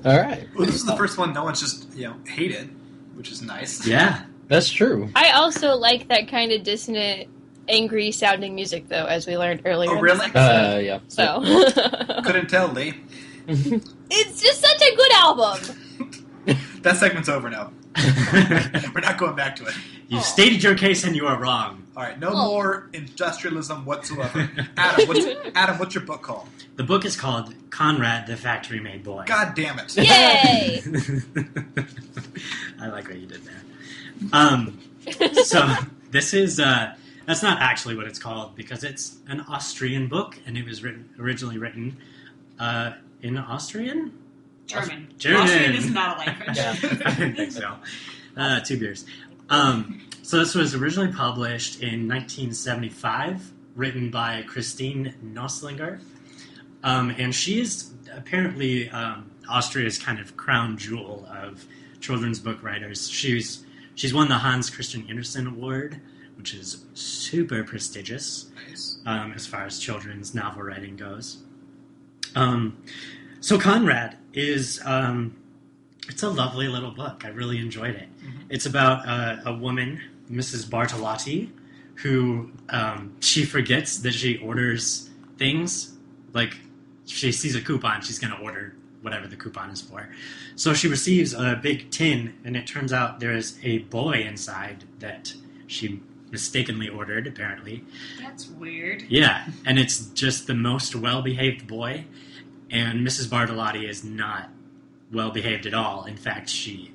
All right. Well, this is the first one no one's just hated, which is nice. Yeah. That's true. I also like that kind of dissonant, angry sounding music, though, as we learned earlier. Oh, really? Yeah. So. Couldn't tell, Lee. It's just such a good album. That segment's over now. We're not going back to it. You've stated your case and you are wrong. All right, no more industrialism whatsoever. Adam, what's your book called? The book is called Conrad, the Factory Made Boy. God damn it. Yay! I like what you did there. So this is that's not actually what it's called because it's an Austrian book and it was originally written in Austrian? German. German. Austrian is not a language. Yeah, I didn't think so. 2 beers. So this was originally published in 1975 written by Christine Noslinger. And she is apparently Austria's kind of crown jewel of children's book writers. She's won the Hans Christian Andersen Award, which is super prestigious as far as children's novel writing goes. So Conrad is it's a lovely little book. I really enjoyed it. Mm-hmm. It's about a woman, Mrs. Bartolotti, who she forgets that she orders things. Like, she sees a coupon, she's going to order whatever the coupon is for. So she receives a big tin, and it turns out there's a boy inside that she mistakenly ordered, apparently. That's weird. Yeah, and it's just the most well-behaved boy, and Mrs. Bartolotti is not well-behaved at all. In fact, she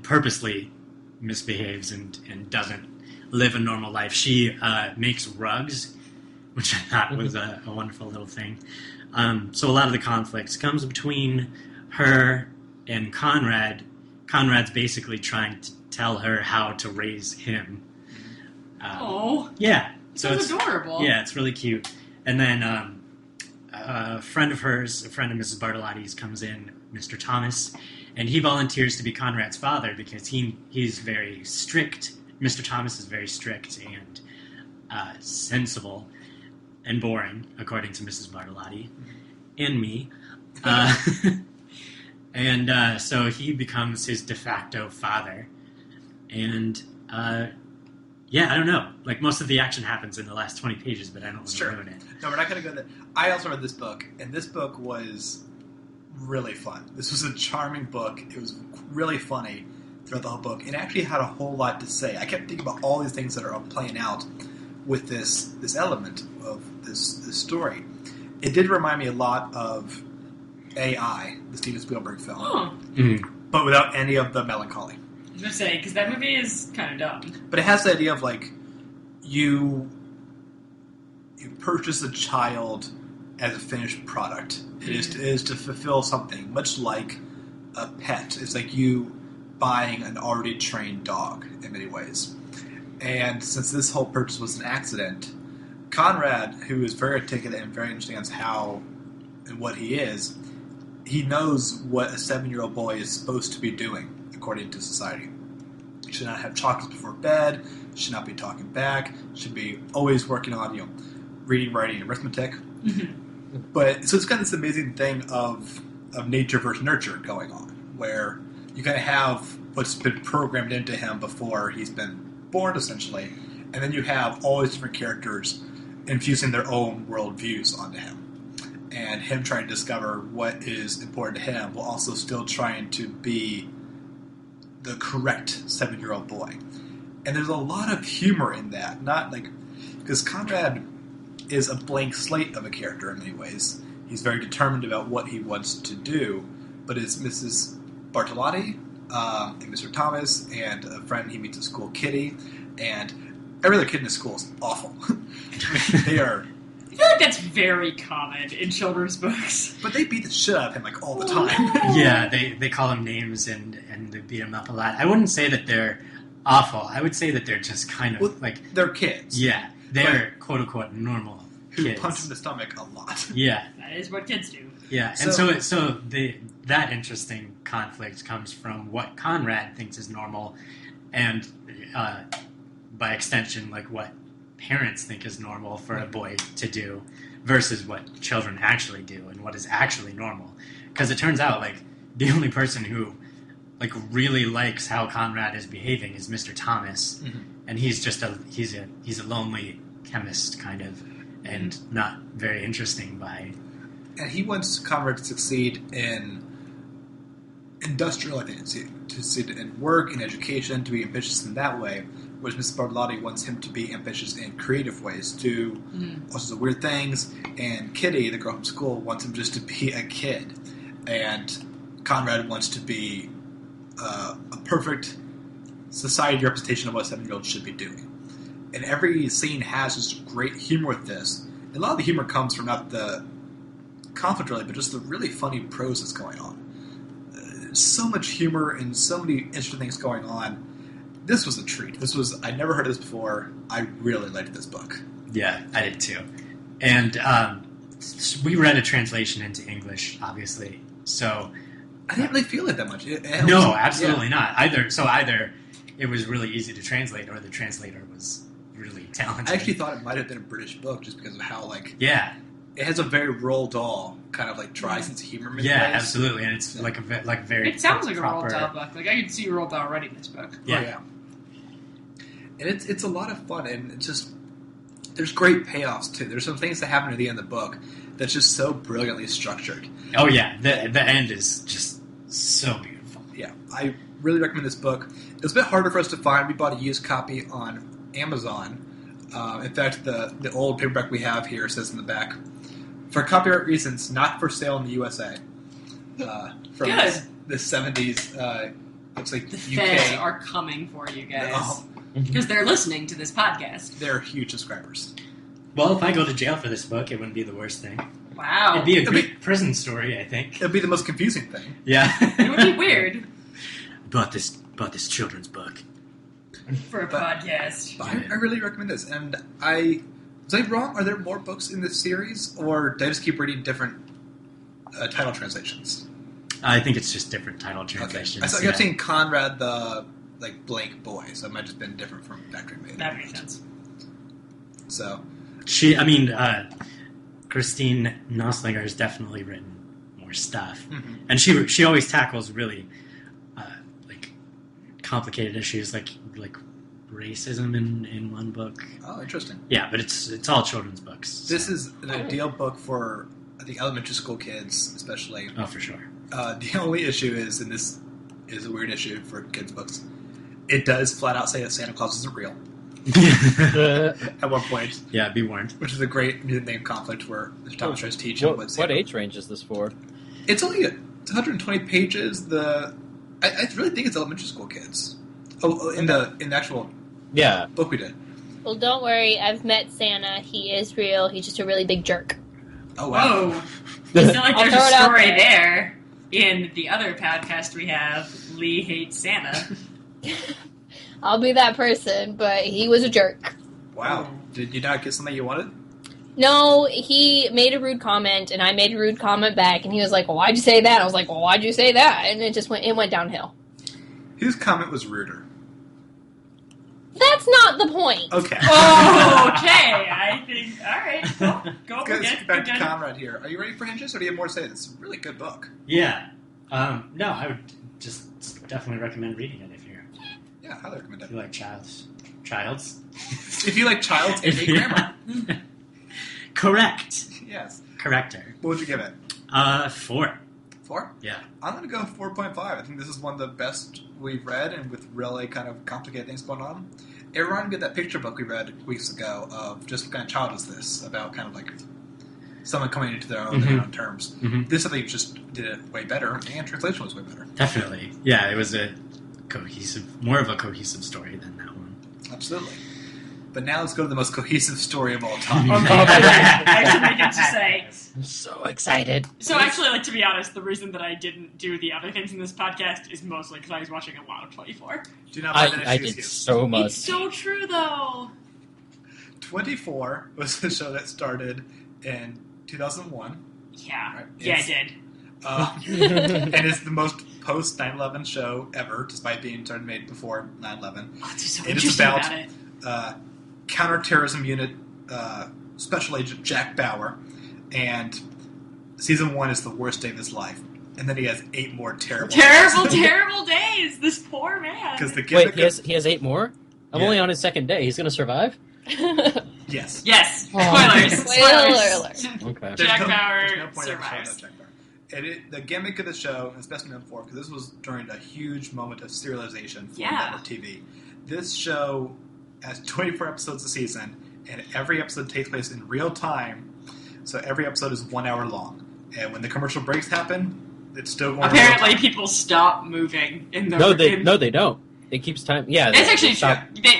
purposely misbehaves and doesn't live a normal life. She makes rugs, which I thought was a wonderful little thing. So a lot of the conflicts comes between her and Conrad. Conrad's basically trying to tell her how to raise him. Yeah. So it's adorable. Yeah, it's really cute. And then a friend of hers, a friend of Mrs. Bartolotti's, comes in, Mr. Thomas, and he volunteers to be Conrad's father because he's very strict. Mr. Thomas is very strict and sensible and boring, according to Mrs. Bartolotti and me. And so he becomes his de facto father. And yeah, I don't know. Like, most of the action happens in the last 20 pages, but I don't want to ruin it. No, we're not going to go there. I also read this book, and this book was really fun. This was a charming book. It was really funny throughout the whole book. It actually had a whole lot to say. I kept thinking about all these things that are playing out with this element of this story. It did remind me a lot of AI, the Steven Spielberg film, but without any of the melancholy. I was going to say, because that movie is kind of dumb. But it has the idea of, like, you purchase a child as a finished product. It is to fulfill something, much like a pet. It's like you buying an already trained dog in many ways. And since this whole purchase was an accident, Conrad, who is very articulate and very understands how and what he is, he knows what a 7-year-old boy is supposed to be doing according to society. He should not have chocolates before bed, should not be talking back, should be always working on, reading, writing, and arithmetic. Mm-hmm. But so it's got this amazing thing of nature versus nurture going on, where you kind of have what's been programmed into him before he's been born, essentially, and then you have all these different characters infusing their own worldviews onto him, and him trying to discover what is important to him while also still trying to be the correct 7-year-old boy. And there's a lot of humor in that, not like, because Conrad is a blank slate of a character in many ways. He's very determined about what he wants to do, but it's Mrs. Bartolotti, and Mr. Thomas, and a friend he meets at school, Kitty, and every other kid in the school is awful. I mean, they are... I feel like that's very common in children's books. But they beat the shit out of him, like, all the time. Yeah, they call him names and they beat him up a lot. I wouldn't say that they're awful. I would say that they're just kind of, like... They're kids. Yeah, they're quote-unquote normal who kids. punch him in the stomach a lot. Yeah. That is what kids do. Yeah, and so that interesting conflict comes from what Conrad thinks is normal, and by extension, like what parents think is normal for a boy to do, versus what children actually do and what is actually normal. Because it turns out, like, the only person who, like, really likes how Conrad is behaving is Mr. Thomas, and he's just he's a lonely chemist kind of, and not very interesting by. And he wants Conrad to succeed in industrial, I think, to succeed in work, in education, to be ambitious in that way, whereas Mrs. Bartolotti wants him to be ambitious in creative ways, to all sorts of weird things, and Kitty, the girl from school, wants him just to be a kid, and Conrad wants to be a perfect society representation of what a 7-year-old should be doing. And every scene has just great humor with this. And a lot of the humor comes from not the conflict really, but just the really funny prose that's going on. So much humor and so many interesting things going on. This was a treat. I never heard of this before. I really liked this book. Yeah, I did too. And we read a translation into English, obviously. So I didn't really feel it that much. No, absolutely not. Either it was really easy to translate, or the translator was really talented. I actually thought it might have been a British book just because of how yeah, it has a very Roald Dahl kind of dry sense of humor. Yeah, absolutely, and it's very. It sounds like proper. a Roald Dahl book. I could see Roald Dahl writing this book. Yeah. And it's a lot of fun, and it's just there's great payoffs too. There's some things that happen at the end of the book that's just so brilliantly structured. Oh yeah, the end is just so beautiful. Yeah, I really recommend this book. It was a bit harder for us to find. We bought a used copy on Amazon. In fact, the old paperback we have here says in the back, for copyright reasons, not for sale in the USA. From the 70s, looks like the UK. feds are coming for you guys. Because they're listening to this podcast. They're huge subscribers. Well, if I go to jail for this book, it wouldn't be the worst thing. Wow. It'd be a great prison story, I think. It'd be the most confusing thing. Yeah. It would be weird. Bought this children's book. For a podcast. But I really recommend this. And was I wrong? Are there more books in this series? Or did I just keep reading different title translations? I think it's just different title translations. Okay. I kept seeing Conrad the blank boy, so it might have just been different from Factory Made. That makes sense. So, Christine Noslinger has definitely written more stuff, and she always tackles really complicated issues like racism in one book. Oh, interesting. Yeah, but it's all children's books. This is an ideal book for I think elementary school kids, especially. Oh, for sure. The only issue is, and this is a weird issue for kids' books, it does flat out say that Santa Claus isn't real. At one point. Yeah, be warned. Which is a great name conflict where Thomas tries to teach him what age range is this for? It's only 120 pages. I really think it's elementary school kids. Oh, in the actual book we did. Well, don't worry. I've met Santa. He is real. He's just a really big jerk. Oh, wow. Whoa. It's not like there's a story there. In the other podcast we have, Lee hates Santa. I'll be that person, but he was a jerk. Wow. Did you not get something you wanted? No, he made a rude comment, and I made a rude comment back, and he was like, well, why'd you say that? I was like, well, why'd you say that? And it went downhill. Whose comment was ruder? That's not the point. Okay. Oh, okay. I think, alright. Go Let's get back to Conrad here. Are you ready for Hinges, or do you have more to say? This is a really good book. Yeah. No, I would just definitely recommend reading it if you're... Yeah, highly recommend it. If you like Childs. If you like Childs and grammar. Correct. Yes. Corrector. What would you give it? 4. 4? Yeah. I'm going to go 4.5. I think this is one of the best we've read, and with really kind of complicated things going on. It reminded me of that picture book we read weeks ago of just what kind of child is this, about kind of like someone coming into their own terms. Mm-hmm. This, I think, just did it way better, and translation was way better. Definitely. Yeah, it was more of a cohesive story than that one. Absolutely. But now let's go to the most cohesive story of all time. Okay, I actually get to say... I'm so excited. So actually, to be honest, the reason that I didn't do the other things in this podcast is mostly because I was watching a lot of 24. Do not find that I did so much. It's so true, though. 24 was the show that started in 2001. Yeah. Right? Yeah, I did. And it's the most post 9/11 show ever, despite being made before 9/11. Oh, so it is about counterterrorism unit special agent Jack Bauer, and season 1 is the worst day of his life, and then he has 8 more terrible days. This poor man. Wait, he has 8 more? I'm only on his second day. He's going to survive? Yes. Yes. Spoiler Spoilers. Okay. Jack Bauer no point survives. Jack Bauer. The gimmick of the show is best known for, because this was during a huge moment of serialization for network TV. This show has 24 episodes a season, and every episode takes place in real time, so every episode is 1 hour long. And when the commercial breaks happen, it's still going. Apparently, people stop moving in the. No, they don't. It keeps time. Yeah, it's actually true.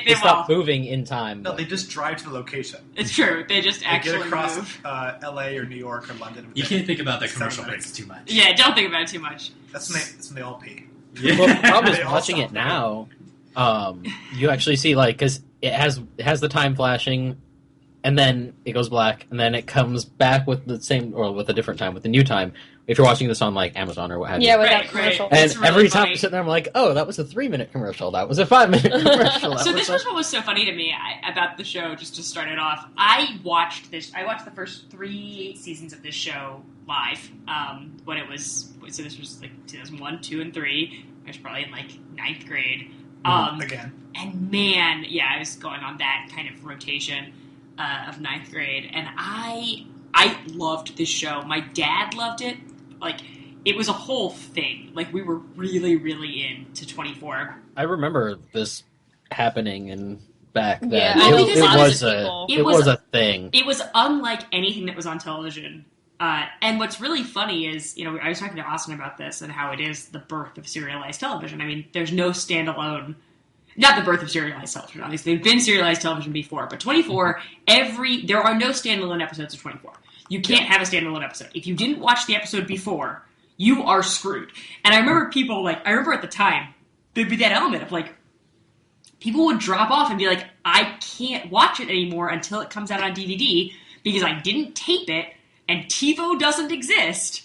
They stop moving in time. No, they just drive to the location. It's true. They just actually get across move. L.A. or New York or London. You can't think about the commercial breaks too much. Yeah, don't think about it too much. That's when they all pee. Yeah. Well, the problem is watching it now. You actually see because it has the time flashing and then it goes black, and then it comes back with the same, or with a different time, with the new time, if you're watching this on, like, Amazon or what have you. Yeah, without commercial. And really every time funny. I'm sitting there, I'm like, oh, that was a 3-minute commercial, that was a 5-minute commercial. So this was what was so funny to me about the show, just to start it off. I watched the first 3 seasons of this show live, when it was, so this was like 2001, 2, and 3. I was probably in like 9th grade. Again. And man, yeah, I was going on that kind of rotation of 9th grade, and I loved this show. My dad loved it. Like, it was a whole thing. Like, we were really, really into 24. I remember this happening and back then. Yeah, it was a thing. It was unlike anything that was on television. And what's really funny is, I was talking to Austin about this and how it is the birth of serialized television. I mean, there's no standalone, not the birth of serialized television, obviously. There've been serialized television before, but 24, there are no standalone episodes of 24. You can't have a standalone episode. If you didn't watch the episode before, you are screwed. And I remember at the time, there'd be that element of like, people would drop off and be like, I can't watch it anymore until it comes out on DVD because I didn't tape it and TiVo doesn't exist.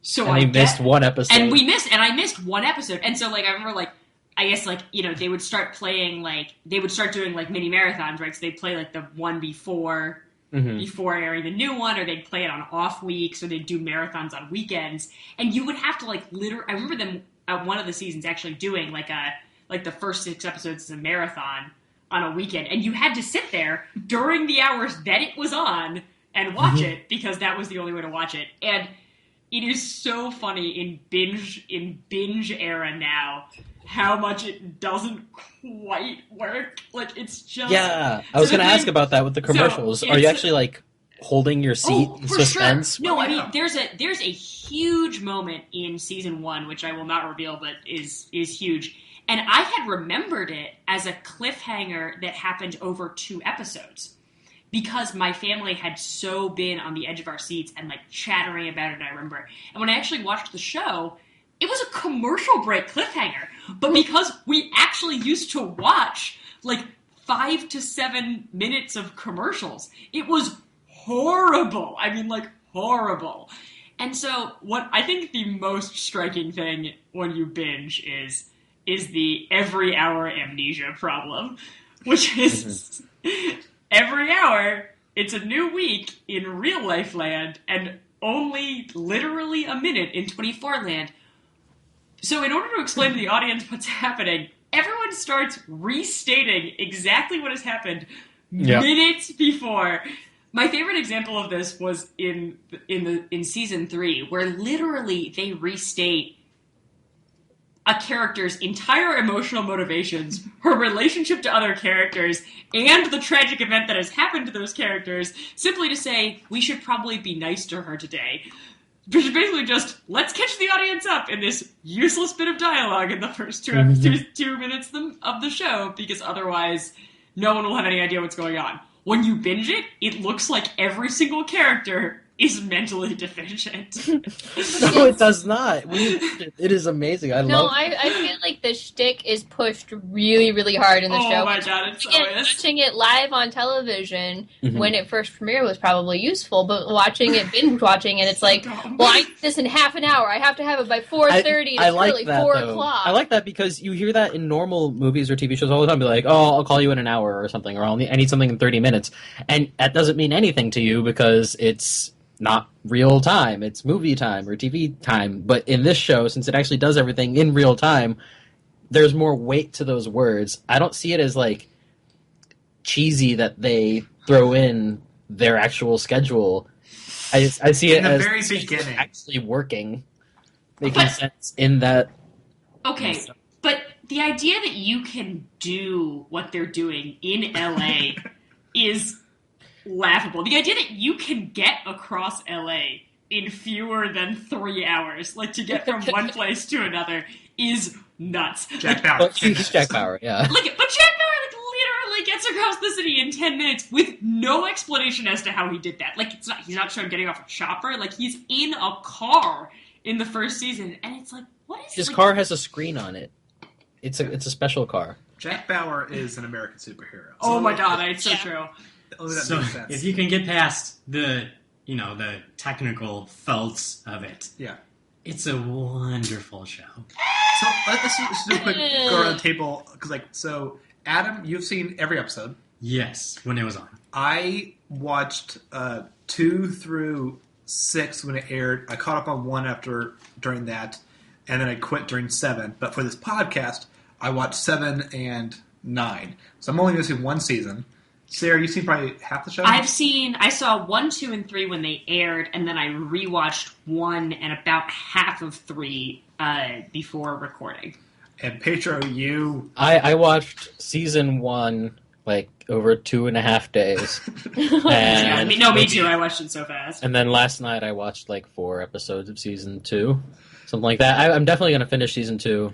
So I missed one episode. And I missed one episode. And so like, I remember like, I guess like, they would start playing like, they would start doing like mini marathons, right? So they'd play like the one before airing the new one, or they'd play it on off weeks, or they'd do marathons on weekends. And you would have to like I remember them at one of the seasons actually doing like the first 6 episodes as a marathon on a weekend. And you had to sit there during the hours that it was on and watch it because that was the only way to watch it. And it is so funny in binge era now how much it doesn't quite work. Like, it's just... Yeah, I was going to ask about that with the commercials. Are you actually, like, holding your seat in suspense? Sure. No, I mean, there's a huge moment in season 1, which I will not reveal, but is huge. And I had remembered it as a cliffhanger that happened over 2 episodes. Because my family had so been on the edge of our seats and, like, chattering about it, I remember. And when I actually watched the show, it was a commercial break cliffhanger. But because we actually used to watch, like, 5 to 7 minutes of commercials, it was horrible. I mean, like, horrible. And so what I think the most striking thing when you binge is the every hour amnesia problem, which is every hour, it's a new week in real life land and only literally a minute in 24 land. So in order to explain to the audience what's happening, everyone starts restating exactly what has happened minutes before. My favorite example of this was in season 3, where literally they restate a character's entire emotional motivations, her relationship to other characters, and the tragic event that has happened to those characters, simply to say, we should probably be nice to her today. Which is basically just, let's catch the audience up in this useless bit of dialogue in the first 2 minutes of the show, because otherwise no one will have any idea what's going on. When you binge it, it looks like every single character is mentally deficient. No, it does not. It is amazing. I love it. I feel like the shtick is pushed really, really hard in the show. Oh my god, it so is. Watching it live on television when it first premiered was probably useful, but watching it, binge watching it, it's like, well, I need this in half an hour. I have to have it by 4:30. It's like really that, 4 though. o'clock. I like that because you hear that in normal movies or TV shows all the time. Be like, oh, I'll call you in an hour or something, or I need something in 30 minutes. And that doesn't mean anything to you because it's not real time. It's movie time or TV time. But in this show, since it actually does everything in real time, there's more weight to those words. I don't see it as, like, cheesy that they throw in their actual schedule. I see it as very beginning actually working, making sense in that. Okay, but the idea that you can do what they're doing in LA is laughable. The idea that you can get across LA in fewer than 3 hours, like to get from one place to another, is nuts. Jack Bauer. He's Jack Bauer, yeah. But Jack Bauer literally gets across the city in 10 minutes with no explanation as to how he did that. Like, he's not shown getting off a chopper. Like, he's in a car in the first season, and it's like, what is his car has a screen on it. It's a special car. Jack Bauer is an American superhero. Oh my god, it's so true. Only that So makes sense. if you can get past the technical faults of it, Yeah. it's a wonderful show. So let's do a quick go around the table. So Adam, you've seen every episode. Yes, when it was on. I watched 2 through 6 when it aired. I caught up on 1 during that, and then I quit during 7. But for this podcast, I watched 7 and 9. So I'm only missing 1 season. Sarah, you've seen probably half the show? I saw 1, 2, and 3 when they aired, and then I rewatched 1 and about half of 3 before recording. And Pedro, you... I watched season 1 over 2.5 days. And me too. I watched it so fast. And then last night I watched 4 episodes of season 2. Something like that. I'm definitely going to finish season 2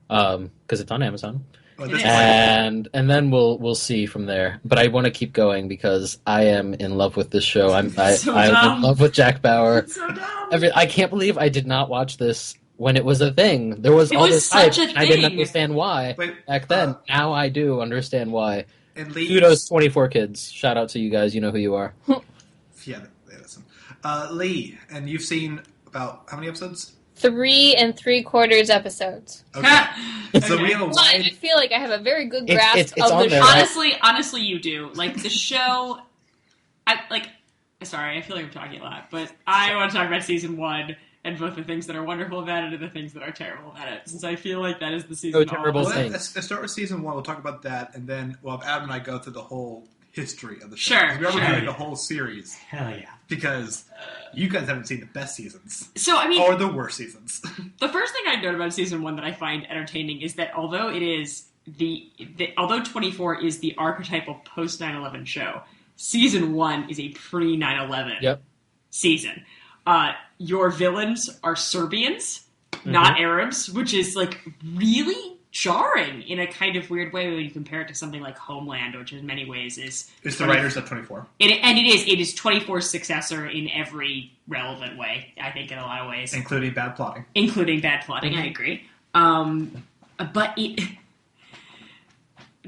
because it's on Amazon. And then we'll see from there. But I want to keep going because I am in love with this show. I'm in love with Jack Bauer. It's so dumb. I can't believe I did not watch this when it was a thing. There was all this hype. I didn't understand why back then. Now I do understand why. And Lee, Kudos 24 Kids. Shout out to you guys. You know who you are. Yeah, they listen. Lee, and you've seen about how many episodes? 3 3/4 episodes. Okay. So we have a But I wide... feel like I have a very good grasp it's of on the there, show. right? Honestly, you do. The show... Sorry, I feel like I'm talking a lot, but I want to talk about season 1 and both the things that are wonderful about it and the things that are terrible about it, since I feel like that is the season. terrible thing. Let's start with season 1. We'll talk about that, and then have Adam and I go through the whole history of the show. Sure, We are sure. doing the whole series Hell yeah. because you guys haven't seen the best seasons So, I mean, or the worst seasons. the first thing I'd note about season 1 that I find entertaining is that although it is although 24 is the archetypal post 9/11 show, season 1 is a pre 9/11 season. Your villains are Serbians, not Arabs, which is really jarring in a kind of weird way when you compare it to something like Homeland, which in many ways is... It's the writers of 24. It is 24's successor in every relevant way, I think, in a lot of ways. Including bad plotting. I agree. But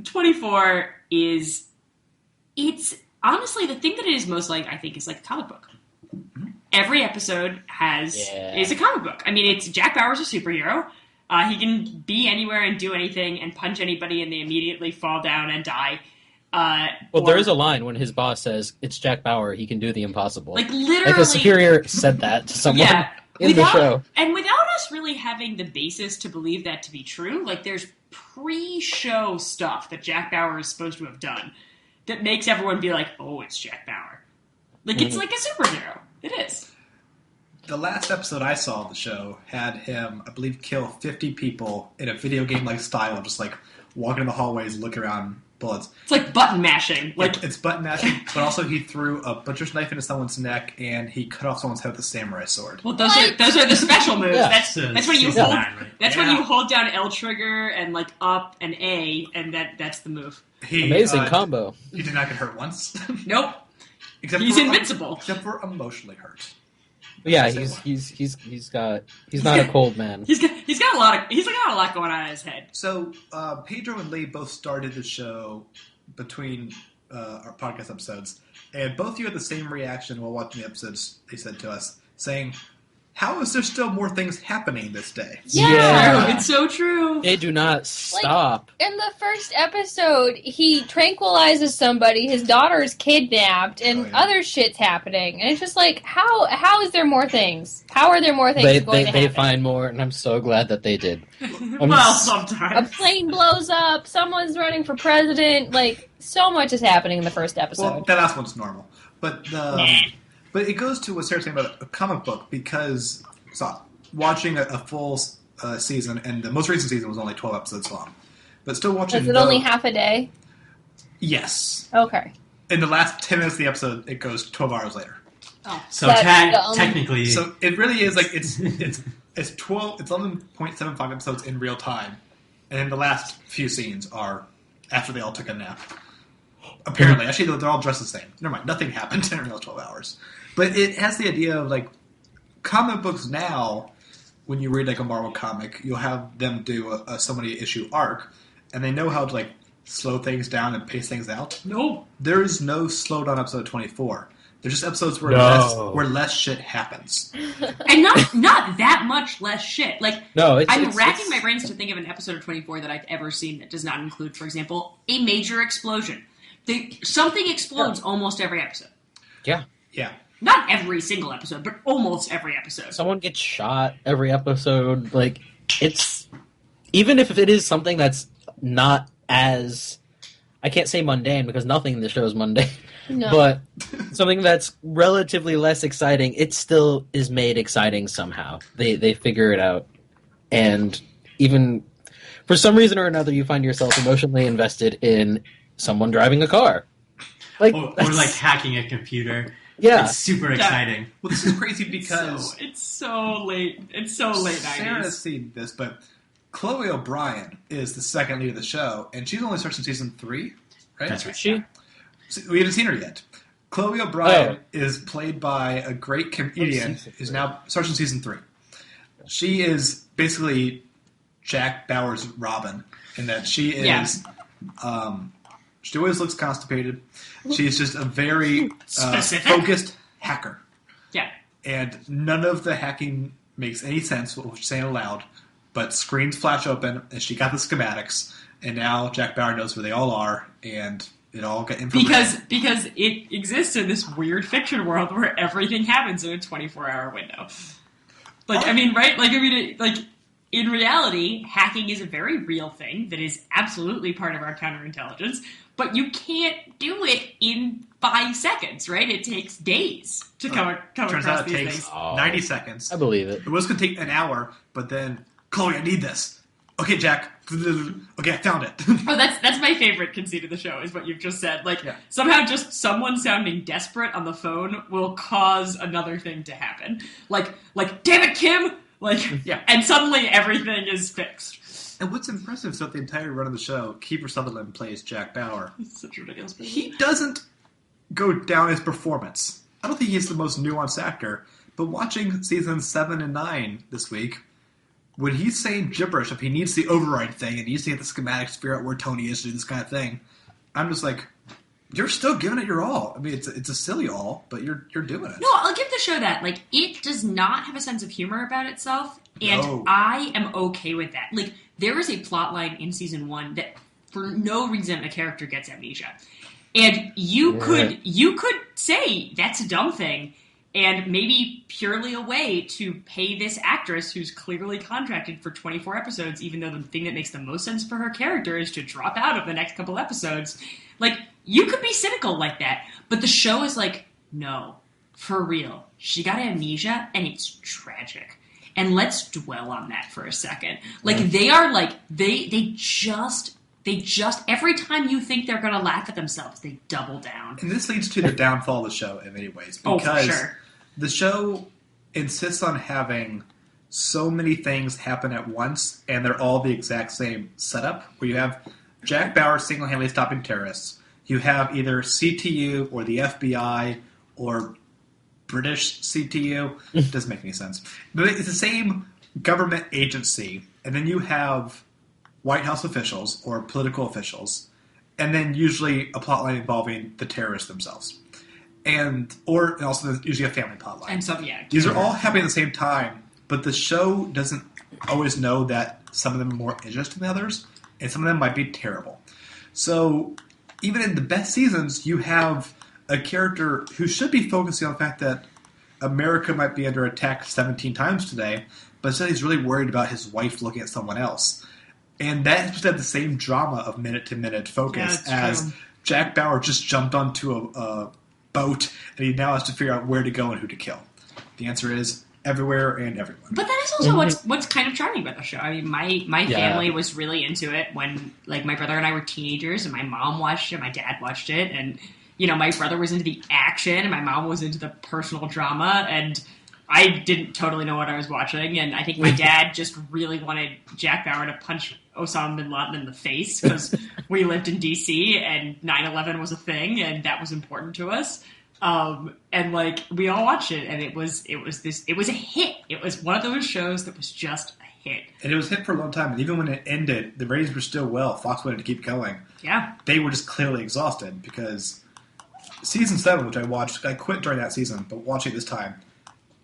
24 is... It's... Honestly, the thing that it is most like, I think, is like a comic book. Every episode is a comic book. I mean, it's Jack Bauer's a superhero. He can be anywhere and do anything and punch anybody and they immediately fall down and die. There is a line when his boss says, "It's Jack Bauer, he can do the impossible." Literally. a superior said that to someone in the show. And without us really having the basis to believe that to be true, there's pre-show stuff that Jack Bauer is supposed to have done that makes everyone be like, oh, it's Jack Bauer. It's like a superhero. It is. The last episode I saw of the show had him, I believe, kill 50 people in a video game-like style, just walking in the hallways, looking around bullets. It's like button mashing. It's button mashing, but also he threw a butcher's knife into someone's neck and he cut off someone's head with a samurai sword. Well, those are the special moves. Yeah. That's when you season hold. 9, right? That's when you hold down L trigger and up and A, and that's the move. Amazing combo. He did not get hurt once. Nope. He's invincible. Except for emotionally hurt. Yeah, he's not a cold man. He's got a lot going on in his head. So Pedro and Lee both started the show between our podcast episodes, and both of you had the same reaction while watching the episodes. They said to us, saying, "How is there still more things happening this day?" Yeah. It's so true. They do not stop. In the first episode, he tranquilizes somebody, his daughter is kidnapped, and other shit's happening. And it's just how is there more things? How are there more things going to happen? They find more, and I'm so glad that they did. Sometimes. A plane blows up, someone's running for president, so much is happening in the first episode. Well, that last one's normal. But but it goes to what Sarah's saying about a comic book, because watching a full season, and the most recent season was only 12 episodes long, but still watching... Is it only half a day? Yes. Okay. In the last 10 minutes of the episode, it goes 12 hours later. Oh. So That's technically... So it really is it's 11.75 episodes in real time, and then the last few scenes are after they all took a nap. Apparently. Actually, they're all dressed the same. Never mind. Nothing happened in those 12 hours. But it has the idea of, comic books now, when you read, a Marvel comic, you'll have them do a so many issue arc, and they know how to, slow things down and pace things out. No. There is no slow down episode 24. There's just episodes where less shit happens. And not that much less shit. Like, no, I'm racking my brains to think of an episode of 24 that I've ever seen that does not include, for example, a major explosion. Something explodes almost every episode. Yeah. Yeah. Not every single episode, but almost every episode. Someone gets shot every episode. Like, it's... Even if it is something that's not as... I can't say mundane, because nothing in the show is mundane. No. But something that's relatively less exciting, it still is made exciting somehow. They figure it out. And even... For some reason or another, you find yourself emotionally invested in someone driving a car. Like, or like hacking a computer. Yeah. It's super exciting. Well, this is crazy because... It's so late. It's so late 90s. Sarah has seen this, but Chloe O'Brien is the second lead of the show, and she's only started in season 3, right? That's right. She? We haven't seen her yet. Chloe O'Brien is played by a great comedian who's now starts in season 3. She is basically Jack Bauer's Robin, in that she is... she always looks constipated. She's just a very focused hacker. Yeah. And none of the hacking makes any sense, what she's saying aloud, but screens flash open, and she got the schematics, and now Jack Bauer knows where they all are, and it all got information. Because it exists in this weird fiction world where everything happens in a 24-hour window. Like, I mean, right? Like, I mean, in reality, hacking is a very real thing that is absolutely part of our counterintelligence, but you can't do it in 5 seconds, right? It takes days to come Turns across out it these takes things. 90 seconds. I believe it. It was going to take an hour, but then, Chloe, I need this. Okay, Jack. Okay, I found it. Oh, that's my favorite conceit of the show, is what you've just said. Like, somehow just someone sounding desperate on the phone will cause another thing to happen. Like, damn it, Kim! And suddenly everything is fixed. And what's impressive is that the entire run of the show, Kiefer Sutherland plays Jack Bauer. It's such a ridiculous movie. He doesn't go down his performance. I don't think he's the most nuanced actor, but watching seasons 7 and 9 this week, when he's saying gibberish, if he needs the override thing and he needs to get the schematics to figure out where Tony is to do this kind of thing, I'm just like, you're still giving it your all. I mean, it's a silly all, but you're doing it. No, I'll give the show that. Like, it does not have a sense of humor about itself, and I am okay with that. Like, there is a plot line in season 1 that, for no reason, a character gets amnesia. And you could say that's a dumb thing, and maybe purely a way to pay this actress who's clearly contracted for 24 episodes, even though the thing that makes the most sense for her character is to drop out of the next couple episodes. Like, you could be cynical like that, but the show is like, no, for real. She got amnesia, and it's tragic. And let's dwell on that for a second. Like, they are like, they just, every time you think they're going to laugh at themselves, they double down. And this leads to the downfall of the show in many ways. Because the show insists on having so many things happen at once, and they're all the exact same setup, where you have Jack Bauer single-handedly stopping terrorists. You have either CTU or the FBI or British CTU. Doesn't make any sense. But it's the same government agency, and then you have White House officials or political officials, and then usually a plotline involving the terrorists themselves. And also usually a family plotline. And so, these are all happening at the same time, but the show doesn't always know that some of them are more interesting than others, and some of them might be terrible. So even in the best seasons, you have a character who should be focusing on the fact that America might be under attack 17 times today, but instead he's really worried about his wife looking at someone else. And that is supposed to have the same drama of minute-to-minute focus as Jack Bauer just jumped onto a boat, and he now has to figure out where to go and who to kill. The answer is everywhere and everyone. But that is also what's kind of charming about the show. I mean, my family was really into it when, like, my brother and I were teenagers, and my mom watched it, my dad watched it, and, you know, my brother was into the action, and my mom was into the personal drama, and I didn't totally know what I was watching, and I think my dad just really wanted Jack Bauer to punch Osama bin Laden in the face, because we lived in D.C., and 9/11 was a thing, and that was important to us. And like, we all watched it, and it was a hit. It was one of those shows that was just a hit. And it was hit for a long time. And even when it ended, the ratings were still well. Fox wanted to keep going. Yeah. They were just clearly exhausted because season 7, which I watched, I quit during that season, but watching it this time,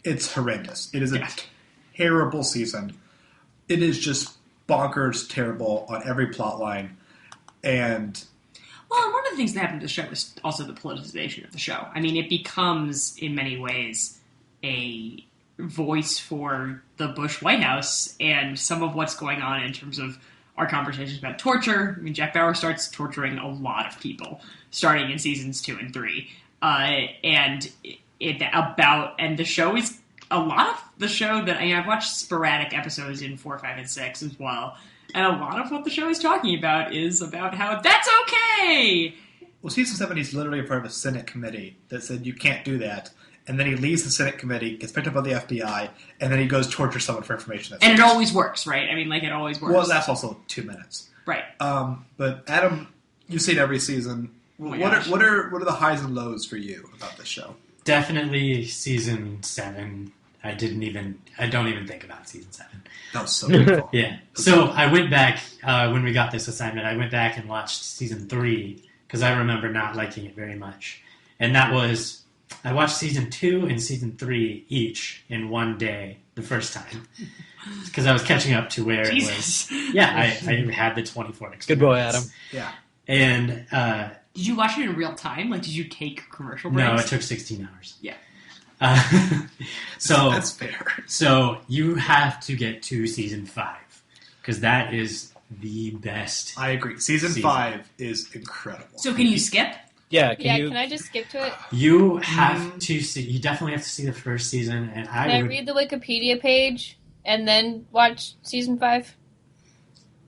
it's horrendous. It is a terrible season. It is just bonkers terrible on every plot line. And one of the things that happened to the show is also the politicization of the show. I mean, it becomes, in many ways, a voice for the Bush White House and some of what's going on in terms of our conversations about torture. I mean, Jack Bauer starts torturing a lot of people, starting in seasons 2 and 3. And the show is a lot of the show that I've watched sporadic episodes in 4, 5, and 6 as well. And a lot of what the show is talking about is about how that's okay! Well, season 7, he's literally a part of a Senate committee that said you can't do that. And then he leaves the Senate committee, gets picked up by the FBI, and then he goes torture someone for information. And it always works, right? I mean, like, it always works. Well, that's also 2 minutes. Right. But Adam, you've seen every season. Oh what are the highs and lows for you about this show? Definitely season 7. I don't even think about season 7. That was so beautiful. Yeah. So I went back, when we got this assignment, I went back and watched season 3, because I remember not liking it very much. And that was, I watched season 2 and season 3 each in one day the first time. Because I was catching up to where Jesus. it was. Yeah, I had the 24 experience. Good boy, Adam. Yeah. And did you watch it in real time? Like, did you take commercial breaks? No, it took 16 hours. Yeah. So that's fair. So you have to get to season 5 because that is the best. I agree. Season 5 is incredible. So can you skip? Yeah, can I just skip to it? You have to see. You definitely have to see the first season, and Can I read the Wikipedia page and then watch season 5?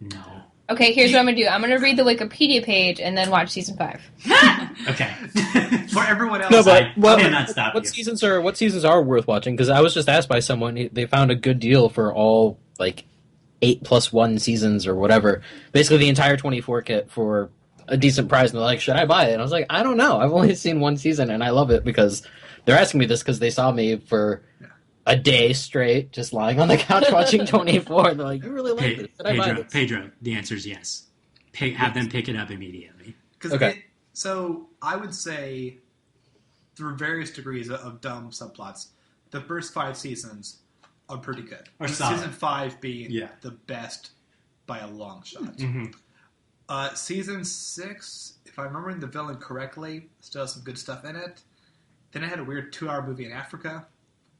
No. Okay, here's what I'm gonna do. I'm gonna read the Wikipedia page and then watch season 5. Okay. For everyone else, No, but what seasons are worth watching? Because I was just asked by someone, they found a good deal for all like 8+1 seasons or whatever. Basically, the entire 24 kit for a decent price. And they're like, "Should I buy it?" And I was like, "I don't know. I've only seen one season, and I love it because they're asking me this because they saw me for a day straight just lying on the couch watching 24. And they're like, "You really like this? Should I buy this?" Pedro, the answer is yes. Have them pick it up immediately. Okay. So I would say, through various degrees of dumb subplots, the first 5 seasons are pretty good. Season 5 being the best by a long shot. Mm-hmm. Season 6, if I'm remembering the villain correctly, still has some good stuff in it. Then I had a weird 2-hour movie in Africa.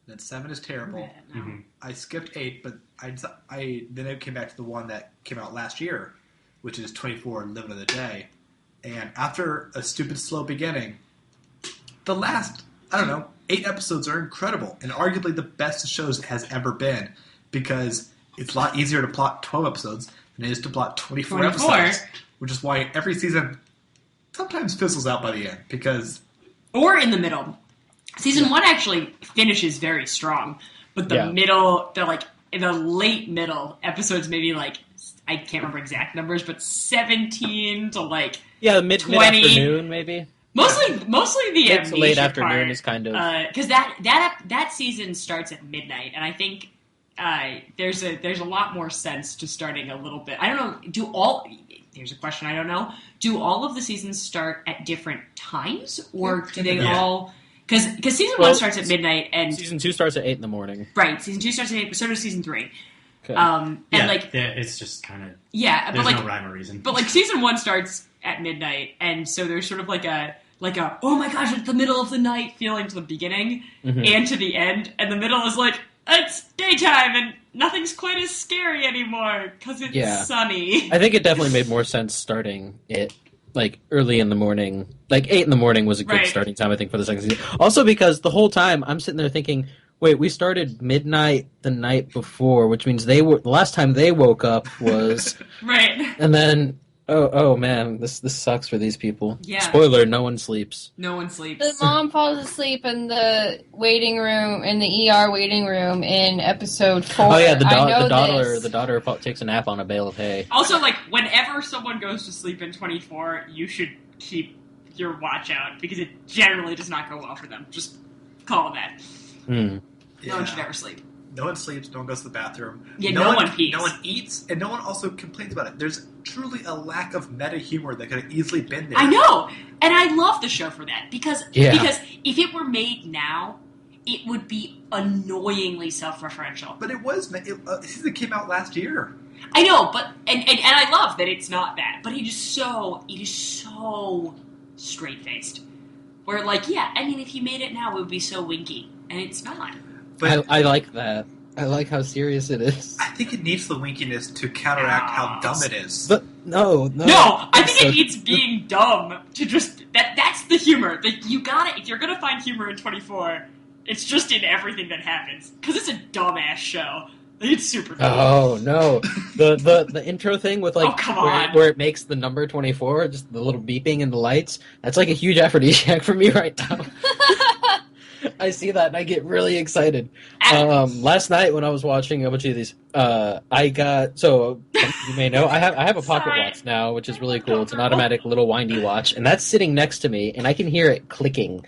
Then 7 is terrible. No. Mm-hmm. I skipped 8, but then I came back to the one that came out last year, which is 24 Living of the Day. And after a stupid slow beginning, the last, 8 episodes are incredible and arguably the best the show has ever been because it's a lot easier to plot 12 episodes than it is to plot 24 episodes. Which is why every season sometimes fizzles out by the end because... Or in the middle. Season 1 actually finishes very strong, but the middle, the late middle episodes maybe I can't remember exact numbers, but 17 to mid-afternoon maybe. Mostly the amnesia late afternoon part, is kind of because that season starts at midnight, and I think there's a lot more sense to starting a little bit. I don't know. Here's a question I don't know. Do all of the seasons start at different times, or do they all? Because season 1 starts at midnight, and season 2 starts at 8 in the morning. Right, season 2 starts at 8, but so does season 3. Okay. It's just kind of there's no rhyme or reason. But season 1 starts at midnight, and so there's sort of like a oh my gosh, it's the middle of the night feeling to the beginning and to the end, and the middle is it's daytime and nothing's quite as scary anymore because it's sunny. I think it definitely made more sense starting it early in the morning. 8 in the morning was a good starting time, I think, for the second season. Also because the whole time I'm sitting there thinking, wait, we started midnight the night before, which means the last time they woke up was right. And then oh man, this sucks for these people. Yeah. Spoiler: no one sleeps. No one sleeps. The mom falls asleep in the waiting room, in the ER waiting room in episode 4. Oh yeah, the daughter takes a nap on a bale of hay. Also, whenever someone goes to sleep in 24, you should keep your watch out because it generally does not go well for them. Just call it that. Mm. No one should ever sleep. No one sleeps. No one goes to the bathroom. Yeah, no one pees. No one eats, and no one also complains about it. There's truly a lack of meta humor that could have easily been there. I know, and I love the show for that because if it were made now, it would be annoyingly self-referential. But it was. This season came out last year. I know, but and I love that it's not that. But it is so straight-faced. Where if you made it now, it would be so winky, and it's not. But I like that. I like how serious it is. I think it needs the winkiness to counteract how dumb it is. But no. I think it needs being dumb to just that's the humor. You got it. If you're gonna find humor in 24, it's just in everything that happens because it's a dumbass show. It's super dumb. Oh no, the intro thing with where it makes the number 24, just the little beeping and the lights. That's like a huge aphrodisiac for me right now. I see that and I get really excited. Last night when I was watching a bunch of these, I got you may know I have a pocket watch now, which is really cool. It's an automatic little windy watch, and that's sitting next to me, and I can hear it clicking.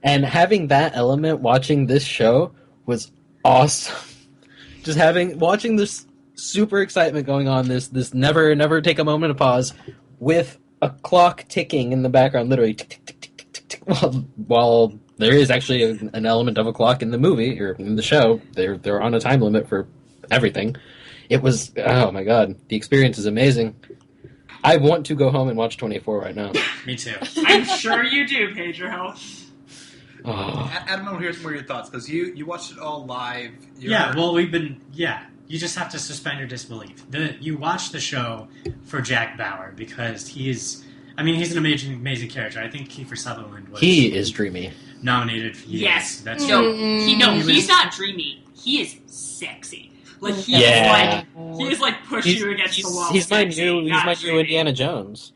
And having that element watching this show was awesome. Just watching this super excitement going on, this never take a moment to pause, with a clock ticking in the background, literally tick tick tick tick tick tick, while there is actually an element of a clock in the movie or in the show. They're on a time limit for everything. It was, oh my god, the experience is amazing. I want to go home and watch 24 right now. Me too. I'm sure you do, Pedro. Oh. Adam, I want to hear some more of your thoughts, because you watched it all live. You just have to suspend your disbelief. You watch the show for Jack Bauer, because he's an amazing character. I think Kiefer Sutherland was... He is dreamy. Nominated for... Yes. That's he's not dreamy. He is sexy. Like, he is push you against the wall. He's my new Indiana Jones.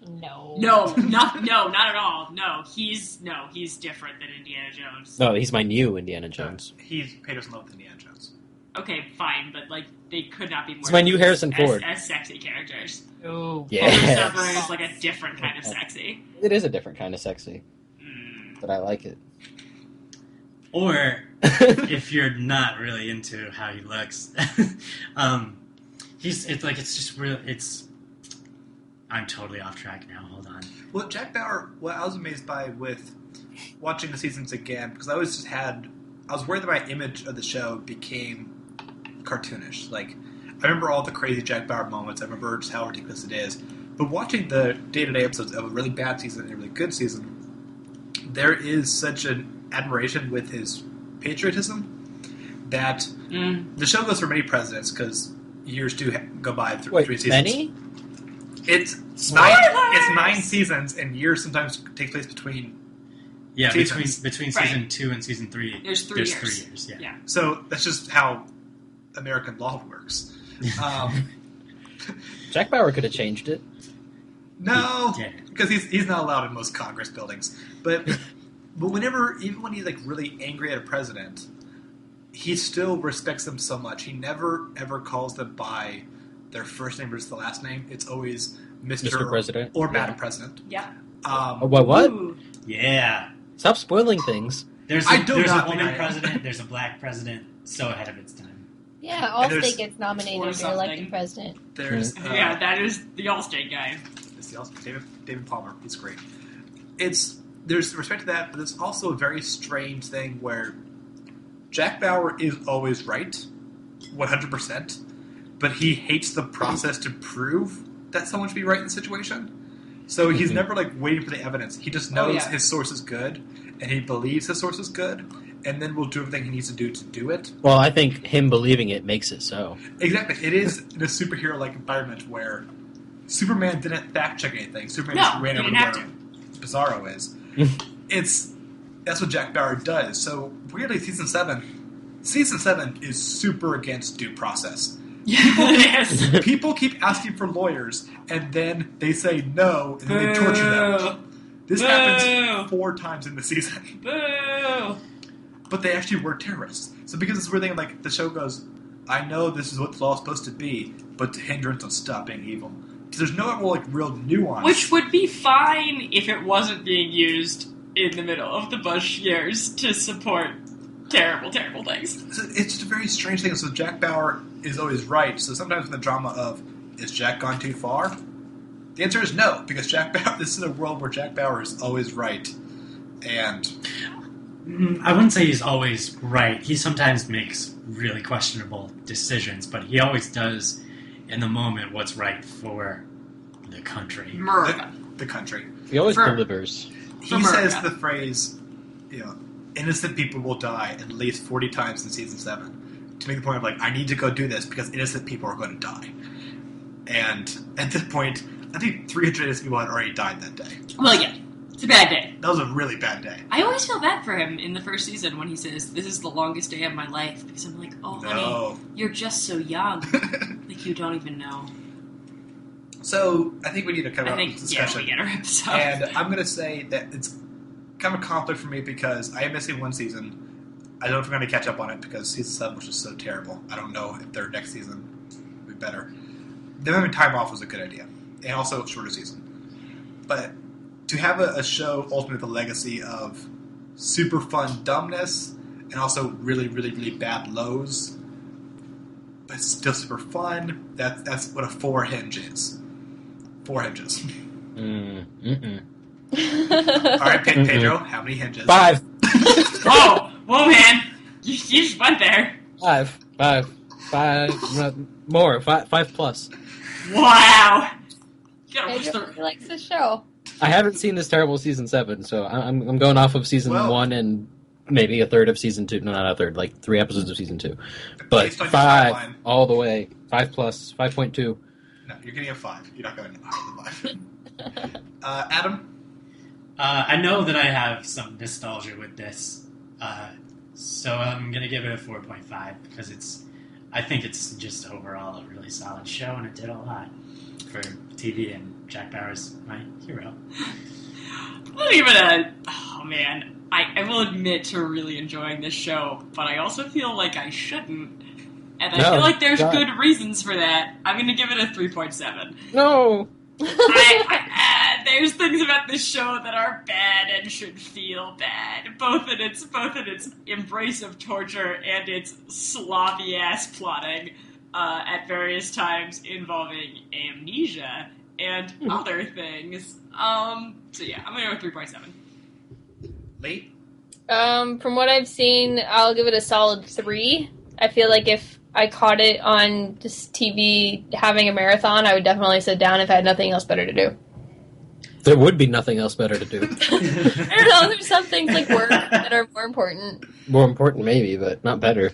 No, not at all. No, he's different than Indiana Jones. No, he's my new Indiana Jones. Pedro's in love with Indiana Jones. Okay, fine, but they could not be more. He's my new Harrison Ford. As sexy characters. Oh, yeah. Is like a different kind of sexy. It is a different kind of sexy, but I like it. Or if you're not really into how he looks, I'm totally off track now. Hold on. Well, Jack Bauer, what I was amazed by with watching the seasons again, because I was worried that my image of the show became cartoonish. Like, I remember all the crazy Jack Bauer moments. I remember just how ridiculous it is. But watching the day-to-day episodes of a really bad season and a really good season, there is such an admiration with his patriotism that the show goes for many presidents, because years do go by through 3 seasons. Many? It's 9 seasons, and years sometimes take place between. Yeah, between season 2 and season 3, there's 3 years. Yeah. So that's just how American law works. Jack Bauer could have changed it. No, because he's not allowed in most Congress buildings. But even when he's really angry at a president, he still respects them so much. He never ever calls them by their first name versus the last name. It's always Mr. President or Madam President. Yeah. What? Ooh. Yeah. Stop spoiling things. There's a woman president. There's a black president. So ahead of its time. Yeah, Allstate gets nominated for elected president. There's that is the Allstate guy. It's the Allstate, David Palmer. He's great. There's respect to that, but there's also a very strange thing where Jack Bauer is always right, 100%, but he hates the process to prove that someone should be right in the situation. So he's never waiting for the evidence. He just knows his source is good, and he believes his source is good, and then will do everything he needs to do it. Well, I think him believing it makes it so. Exactly. It is in a superhero-like environment where Superman didn't fact-check anything. Superman just ran over where Bizarro is. That's what Jack Bauer does. So, weirdly, Season 7 is super against due process. People keep asking for lawyers, and then they say no, and then they torture them. This happens 4 times in the season. Boo! But they actually were terrorists. So because it's a weird thing, the show goes, I know this is what the law is supposed to be, but the hindrance will stop being evil. So there's no real nuance. Which would be fine if it wasn't being used in the middle of the Bush years to support terrible, terrible things. It's just a very strange thing. So Jack Bauer is always right. So sometimes in the drama of, is Jack gone too far? The answer is no, because Jack Bauer. This is a world where Jack Bauer is always right, and I wouldn't say he's always right. He sometimes makes really questionable decisions, but he always does, in the moment, what's right for the country. America. the country. He always delivers. He says the phrase, innocent people will die at least 40 times in season 7 to make the point of, like, I need to go do this because innocent people are going to die. And at this point, I think 300 innocent people had already died that day. Well, yeah. It's a bad day. That was a really bad day. I always feel bad for him in the first season when he says, this is the longest day of my life. Because I'm like, oh, honey, you're just so young. Like, you don't even know. So, I think we need to cover up this discussion. Yeah, we get our episode. And I'm going to say that it's kind of a conflict for me because I am missing one season. I don't know if we're going to catch up on it because season 7 was just so terrible. I don't know if their next season will be better. Them having time off was a good idea. And also a shorter season. But to have a show ultimately with a legacy of super fun dumbness and also really, really, really bad lows, but still super fun, that's what a 4 hinge is. 4 hinges. All right, Pedro, how many hinges? 5. Whoa, man. You just went there. 5. More. 5 plus. Wow. Pedro likes the show. I haven't seen this terrible season 7, so I'm going off of season 1 and maybe a third of season 2. No, not a third, like 3 episodes of season 2. But 5 all the way. 5 plus, 5.2. No, you're getting a 5. You're not going higher than 5. Adam? I know that I have some nostalgia with this, so I'm going to give it a 4.5 because I think it's just overall a really solid show, and it did a lot for TV, and Jack Bauer's my hero. I'll give it oh man, I will admit to really enjoying this show, but I also feel like I shouldn't. And I feel like there's good reasons for that. I'm going to give it a 3.7. No! There's things about this show that are bad and should feel bad, both in its embrace of torture and its sloppy ass plotting at various times involving amnesia and other things. So yeah, I'm gonna go with 3.7. Lee? From what I've seen, I'll give it a solid 3. I feel like if I caught it on just TV having a marathon, I would definitely sit down if I had nothing else better to do. There would be nothing else better to do. I don't know, there's some things like work that are more important. More important maybe, but not better.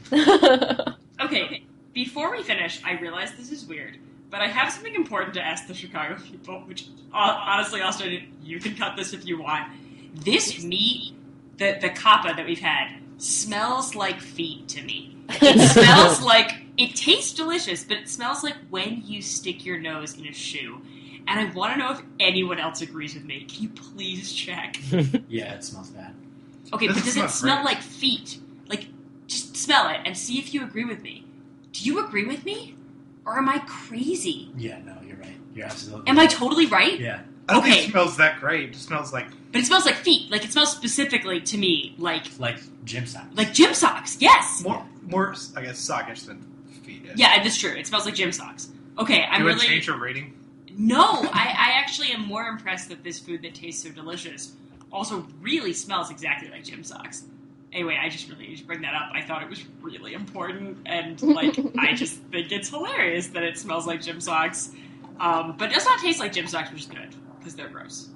Okay, before we finish, I realize this is weird, but I have something important to ask the Chicago people, which honestly, Austin, you can cut this if you want. This meat, the Coppa that we've had, smells like feet to me. It smells like, it tastes delicious, but it smells like when you stick your nose in a shoe. And I want to know if anyone else agrees with me. Can you please check? Yeah, it smells bad. Okay, but does it smell like feet? Like, just smell it and see if you agree with me. Do you agree with me? Or am I crazy? Yeah, no, you're right. You're absolutely Am I totally right? Yeah. I don't think it smells that great. It smells like... But it smells like feet. Like, it smells specifically to me like gym socks. Like gym socks, yes! More I guess, sockish than feet is. Yeah, that's true. It smells like gym socks. Okay, I'm really... Do you change your rating? No, I actually am more impressed that this food that tastes so delicious also really smells exactly like gym socks. Anyway, I just really need to bring that up. I thought it was really important, and, like, I just think it's hilarious that it smells like gym socks. But it does not taste like gym socks, which is good, because they're gross.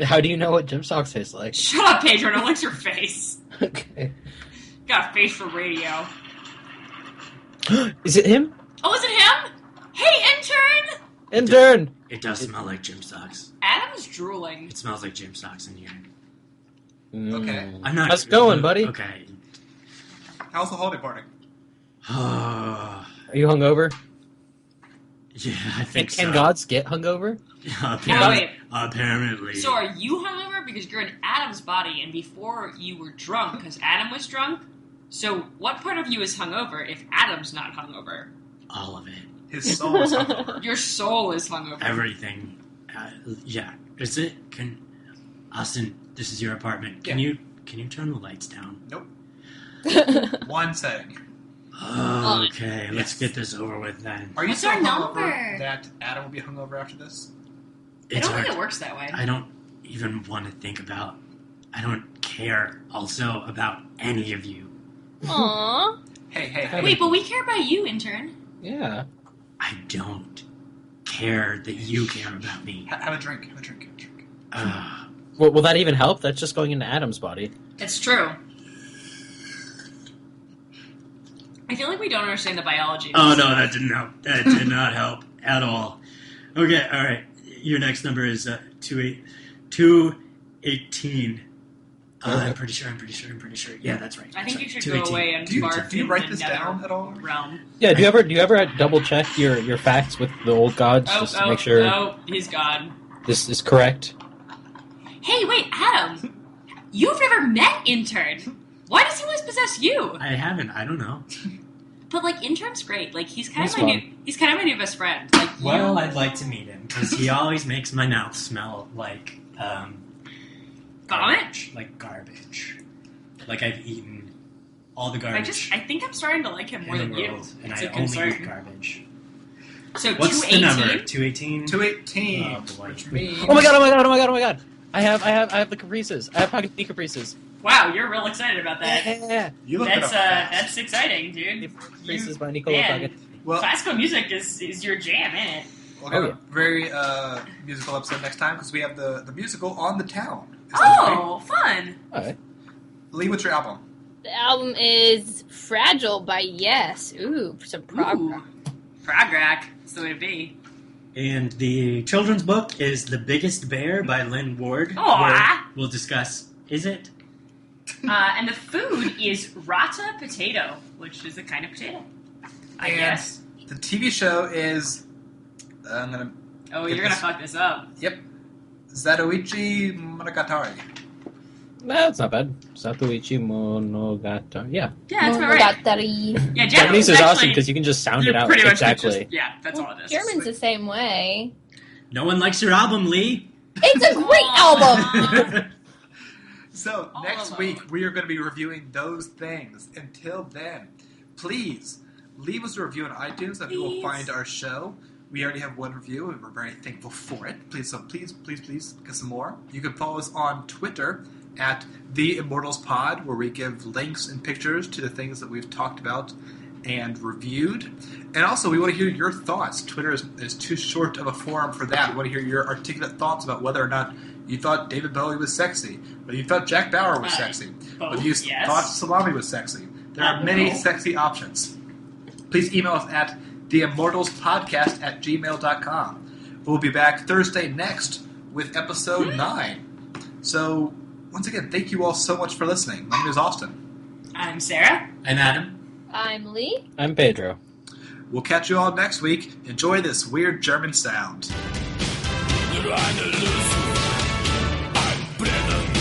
How do you know what gym socks taste like? Shut up, Pedro. Don't lick your face. Okay. Got a face for radio. Is it him? Oh, is it him? Hey, intern! Intern! It does smell like gym socks. Adam's drooling. It smells like gym socks in here. Okay. I'm not... How's it going, buddy? Okay. How's the holiday party? Are you hungover? Yeah, I think so. Can gods get hungover? Apparently. So are you hungover? Because you're in Adam's body, and before you were drunk, because Adam was drunk? So what part of you is hungover if Adam's not hungover? All of it. His soul is hungover. Your soul is hungover. Everything. Yeah. Is it... Austin, this is your apartment. Can you turn the lights down? Nope. One setting. Oh, okay, let's Yes. get this over with then. Are you What's so our hungover number? that Adam will be hungover after this? I It's don't think hard. it works that way. I don't even want to think about. I don't care also about any of you. Aww. Hey. Wait, but we care about you, intern. Yeah. I don't care that you care about me. Have a drink. Well, will that even help? That's just going into Adam's body. It's true. I feel like we don't understand the biology. Oh no, that didn't help. That did not help at all. Okay, all right. Your next number is 218. I'm pretty sure. Yeah, that's right. I think That's you right. should go 218. away and Do you barf in write the this nether down at all? realm. Yeah. Do you ever double check your facts with the old gods just to make sure He's gone. this is correct? Hey, wait, Adam. You've never met intern. Why does he always possess you? I haven't. I don't know. But like, intern's great. Like, he's kind He's of my fun. new. He's kind of my new best friend. Like, Well, I'd like to meet him because he always makes my mouth smell like vomit. like garbage. Like I've eaten all the garbage I think I'm starting to like him more in than the you. world, and It's I a only eat concern. garbage. So What's the number? 218. 218. 218. Oh, boy. Which means... Oh my god! I have the caprices. I have Pocket D caprices. Wow, you're real excited about that. Yeah. You look it That's up fast. that's exciting, dude. Caprices by Nicola man. Pocket. Well, Classical music is your jam, isn't it? we'll have Oh, a very musical episode next time because we have the musical on the town. Oh, fun. Alright. Lee, what's your album? The album is Fragile by Yes. Ooh, some prog rock. Prog rock. That's the way to be. And the children's book is The Biggest Bear by Lynn Ward. Aw. where we'll discuss, is it? And the food is rata potato, which is a kind of potato. I And guess. The TV show is... I'm going to... Oh, get you're gonna this. fuck this up. Yep. Zatoichi Monogatari. No, it's not bad. Satoichi Monogatari. Yeah. Yeah, that's about right. Monogatari. Yeah, Japanese is actually, awesome because you can just sound it you out pretty much exactly. Just, yeah, that's all it is. German's the same way. No one likes your album, Lee. It's a great album! So, All next of week, them. we are going to be reviewing those things. Until then, please leave us a review on iTunes that you will Please. find our show. We already have one review, and we're very thankful for it. Please get some more. You can follow us on Twitter at The Immortals Pod, where we give links and pictures to the things that we've talked about and reviewed. And also, we want to hear your thoughts. Twitter is too short of a forum for that. We want to hear your articulate thoughts about whether or not you thought David Bowie was sexy, whether you thought Jack Bauer was sexy, whether you yes. thought Salami was sexy. There are many sexy options. Please email us at theimmortalspodcast@gmail.com. We'll be back Thursday next with episode 9. So, once again, thank you all so much for listening. My name is Austin. I'm Sarah. And Adam. I'm Lee. I'm Pedro. We'll catch you all next week. Enjoy this weird German sound. Eine Lösung, ein brennender